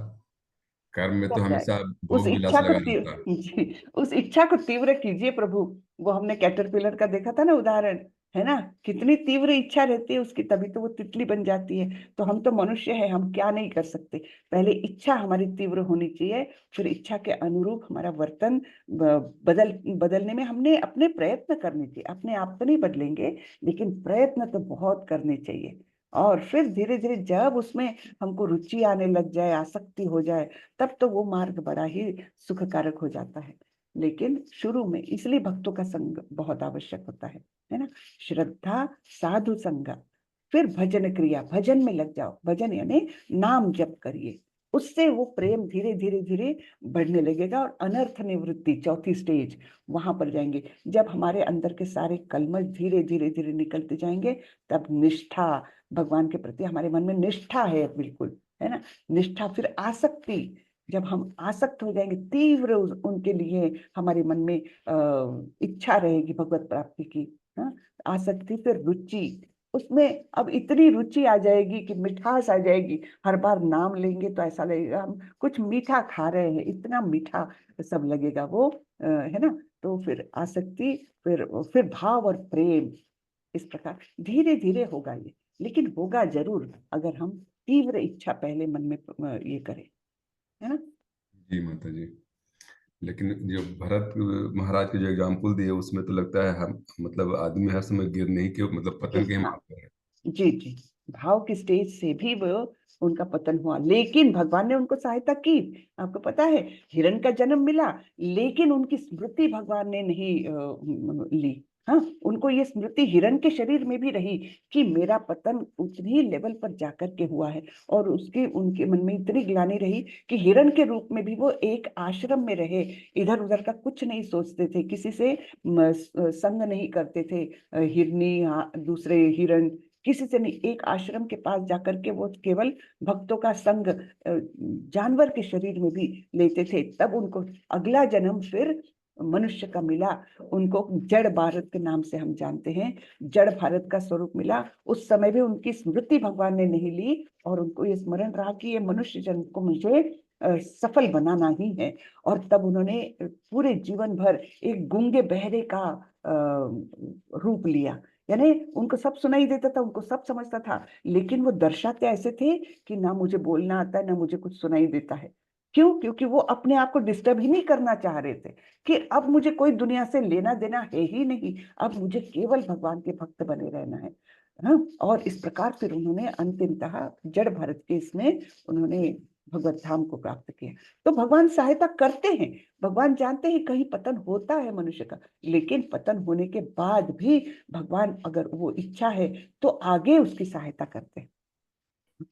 कर्म में तो सब जाए। हमेशा उस भोग विलास इच्छा को लगा रहता। जी, उस इच्छा को तीव्र कीजिए प्रभु। वो हमने कैटरपिलर का देखा था ना उदाहरण, है ना, कितनी तीव्र इच्छा रहती है उसकी, तभी तो वो तितली बन जाती है। तो हम तो मनुष्य है, हम क्या नहीं कर सकते। पहले इच्छा हमारी तीव्र होनी चाहिए, फिर इच्छा के अनुरूप हमारा वर्तन बदलने में हमने अपने प्रयत्न करने चाहिए। अपने आप तो नहीं बदलेंगे, लेकिन प्रयत्न तो बहुत करने चाहिए। और फिर धीरे धीरे जब उसमें हमको रुचि आने लग जाए, आसक्ति हो जाए, तब तो वो मार्ग बड़ा ही सुखकारक हो जाता है। लेकिन शुरू में इसलिए भक्तों का संग बहुत आवश्यक होता है ना। श्रद्धा, साधु संग, फिर भजन क्रिया, भजन में लग जाओ। भजन यानी नाम जप करिए, उससे वो प्रेम धीरे धीरे धीरे बढ़ने लगेगा, और अनर्थ निवृत्ति, चौथी स्टेज, वहां पर जाएंगे। जब हमारे अंदर के सारे कलमश धीरे धीरे धीरे निकलते जाएंगे, तब निष्ठा, भगवान के प्रति हमारे मन में निष्ठा है बिल्कुल, है ना। निष्ठा, फिर आसक्ति, जब हम आसक्त हो जाएंगे तीव्र उनके लिए, हमारे मन में इच्छा रहेगी भगवत प्राप्ति की, हाँ, आसक्ति, फिर रुचि। उसमें अब इतनी रुचि आ जाएगी कि मिठास आ जाएगी, हर बार नाम लेंगे तो ऐसा लगेगा हम कुछ मीठा खा रहे हैं, इतना मीठा सब लगेगा वो, है ना। तो फिर आसक्ति, फिर भाव और प्रेम, इस प्रकार धीरे धीरे होगा ये, लेकिन होगा जरूर अगर हम तीव्र इच्छा पहले मन में ये करें, है ना। जी माता जी। लेकिन जो भरत महाराज के जो एग्जाम्पल दिए उसमें तो लगता है हम मतलब आदमी हर समय गिरने ही के मतलब पतन के ही हाँ, मार्ग पर है। जी जी, भाव की स्टेज से भी वो उनका पतन हुआ, लेकिन भगवान ने उनको सहायता की। आपको पता है, हिरण का जन्म मिला, लेकिन उनकी स्मृति भगवान ने नहीं ली। हाँ, उनको ये स्मृति हिरण के शरीर में भी रही कि मेरा पतन उतनी लेवल पर जाकर के हुआ है, और उसके उनके मन में इतनी ग्लानि रही कि हिरण के रूप में भी वो एक आश्रम में रहे, इधर उधर का कुछ नहीं सोचते थे, किसी से संग नहीं करते थे, हिरनी, दूसरे हिरण, किसी से नहीं, एक आश्रम के पास जाकर के वो केवल भक्तों का संग जानवर के शरीर में भी लेते थे। तब उनको अगला जन्म फिर मनुष्य का मिला, उनको जड़ भारत के नाम से हम जानते हैं, जड़ भारत का स्वरूप मिला। उस समय भी उनकी स्मृति भगवान ने नहीं ली, और उनको ये स्मरण रहा कि ये मनुष्य जन्म को मुझे सफल बनाना ही है। और तब उन्होंने पूरे जीवन भर एक गूंगे बहरे का रूप लिया, यानी उनको सब सुनाई देता था, उनको सब समझता था, लेकिन वो दर्शाते ऐसे थे कि ना मुझे बोलना आता है, ना मुझे कुछ सुनाई देता है। क्यों? क्योंकि वो अपने आप को डिस्टर्ब ही नहीं करना चाह रहे थे कि अब मुझे कोई दुनिया से लेना देना है ही नहीं, अब मुझे केवल भगवान के भक्त बने रहना है। हाँ, और इस प्रकार फिर उन्होंने अंतिमतः जड़ भारत के इसमें उन्होंने भगवत धाम को प्राप्त किया। तो भगवान सहायता करते हैं, भगवान जानते हैं कहीं पतन होता है मनुष्य का, लेकिन पतन होने के बाद भी भगवान अगर वो इच्छा है तो आगे उसकी सहायता करते हैं।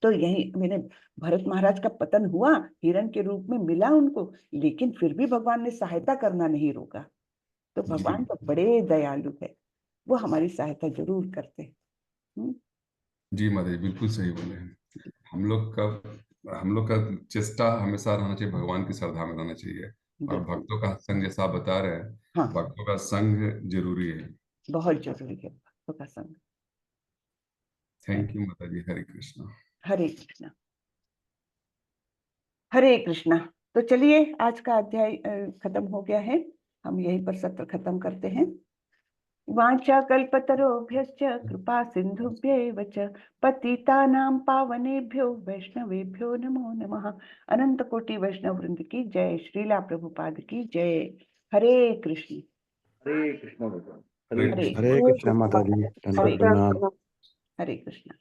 तो यही मैंने, भरत महाराज का पतन हुआ, हिरण के रूप में मिला उनको, लेकिन फिर भी भगवान ने सहायता करना नहीं रोका। तो भगवान जी तो बड़े दयालु है, वो हमारी सहायता जरूर करते हैं। जी माता जी, बिल्कुल सही बोले हैं। हम लोग का चेष्टा हमेशा रहना चाहिए, भगवान की श्रद्धा में रहना चाहिए। और बिल्कुल। भक्तों का संग जैसा आप बता रहे हैं, हाँ, भक्तों का संग जरूरी है। बहुत जरूरी है भक्तों का संग। थैंक यू माता जी। हरे कृष्णा। हरे कृष्णा, हरे कृष्णा। तो चलिए, आज का अध्याय खत्म हो गया है, हम यहीं पर सत्र खत्म करते हैं। वाचा कल्पतरोभ्यश्च कृपा सिंधुभ्यैव च पतितानां पावनेभ्यो वैष्णवेभ्यो नमो नमः। अनंत कोटि वैष्णव वृंद की जय, श्रीला प्रभुपाद की जय। हरे कृष्ण। हरे कृष्ण भगवान। हरे हरे कृष्णा। हरे कृष्णा माता जी, हरे दंडवत प्रणाम। हरे कृष्ण।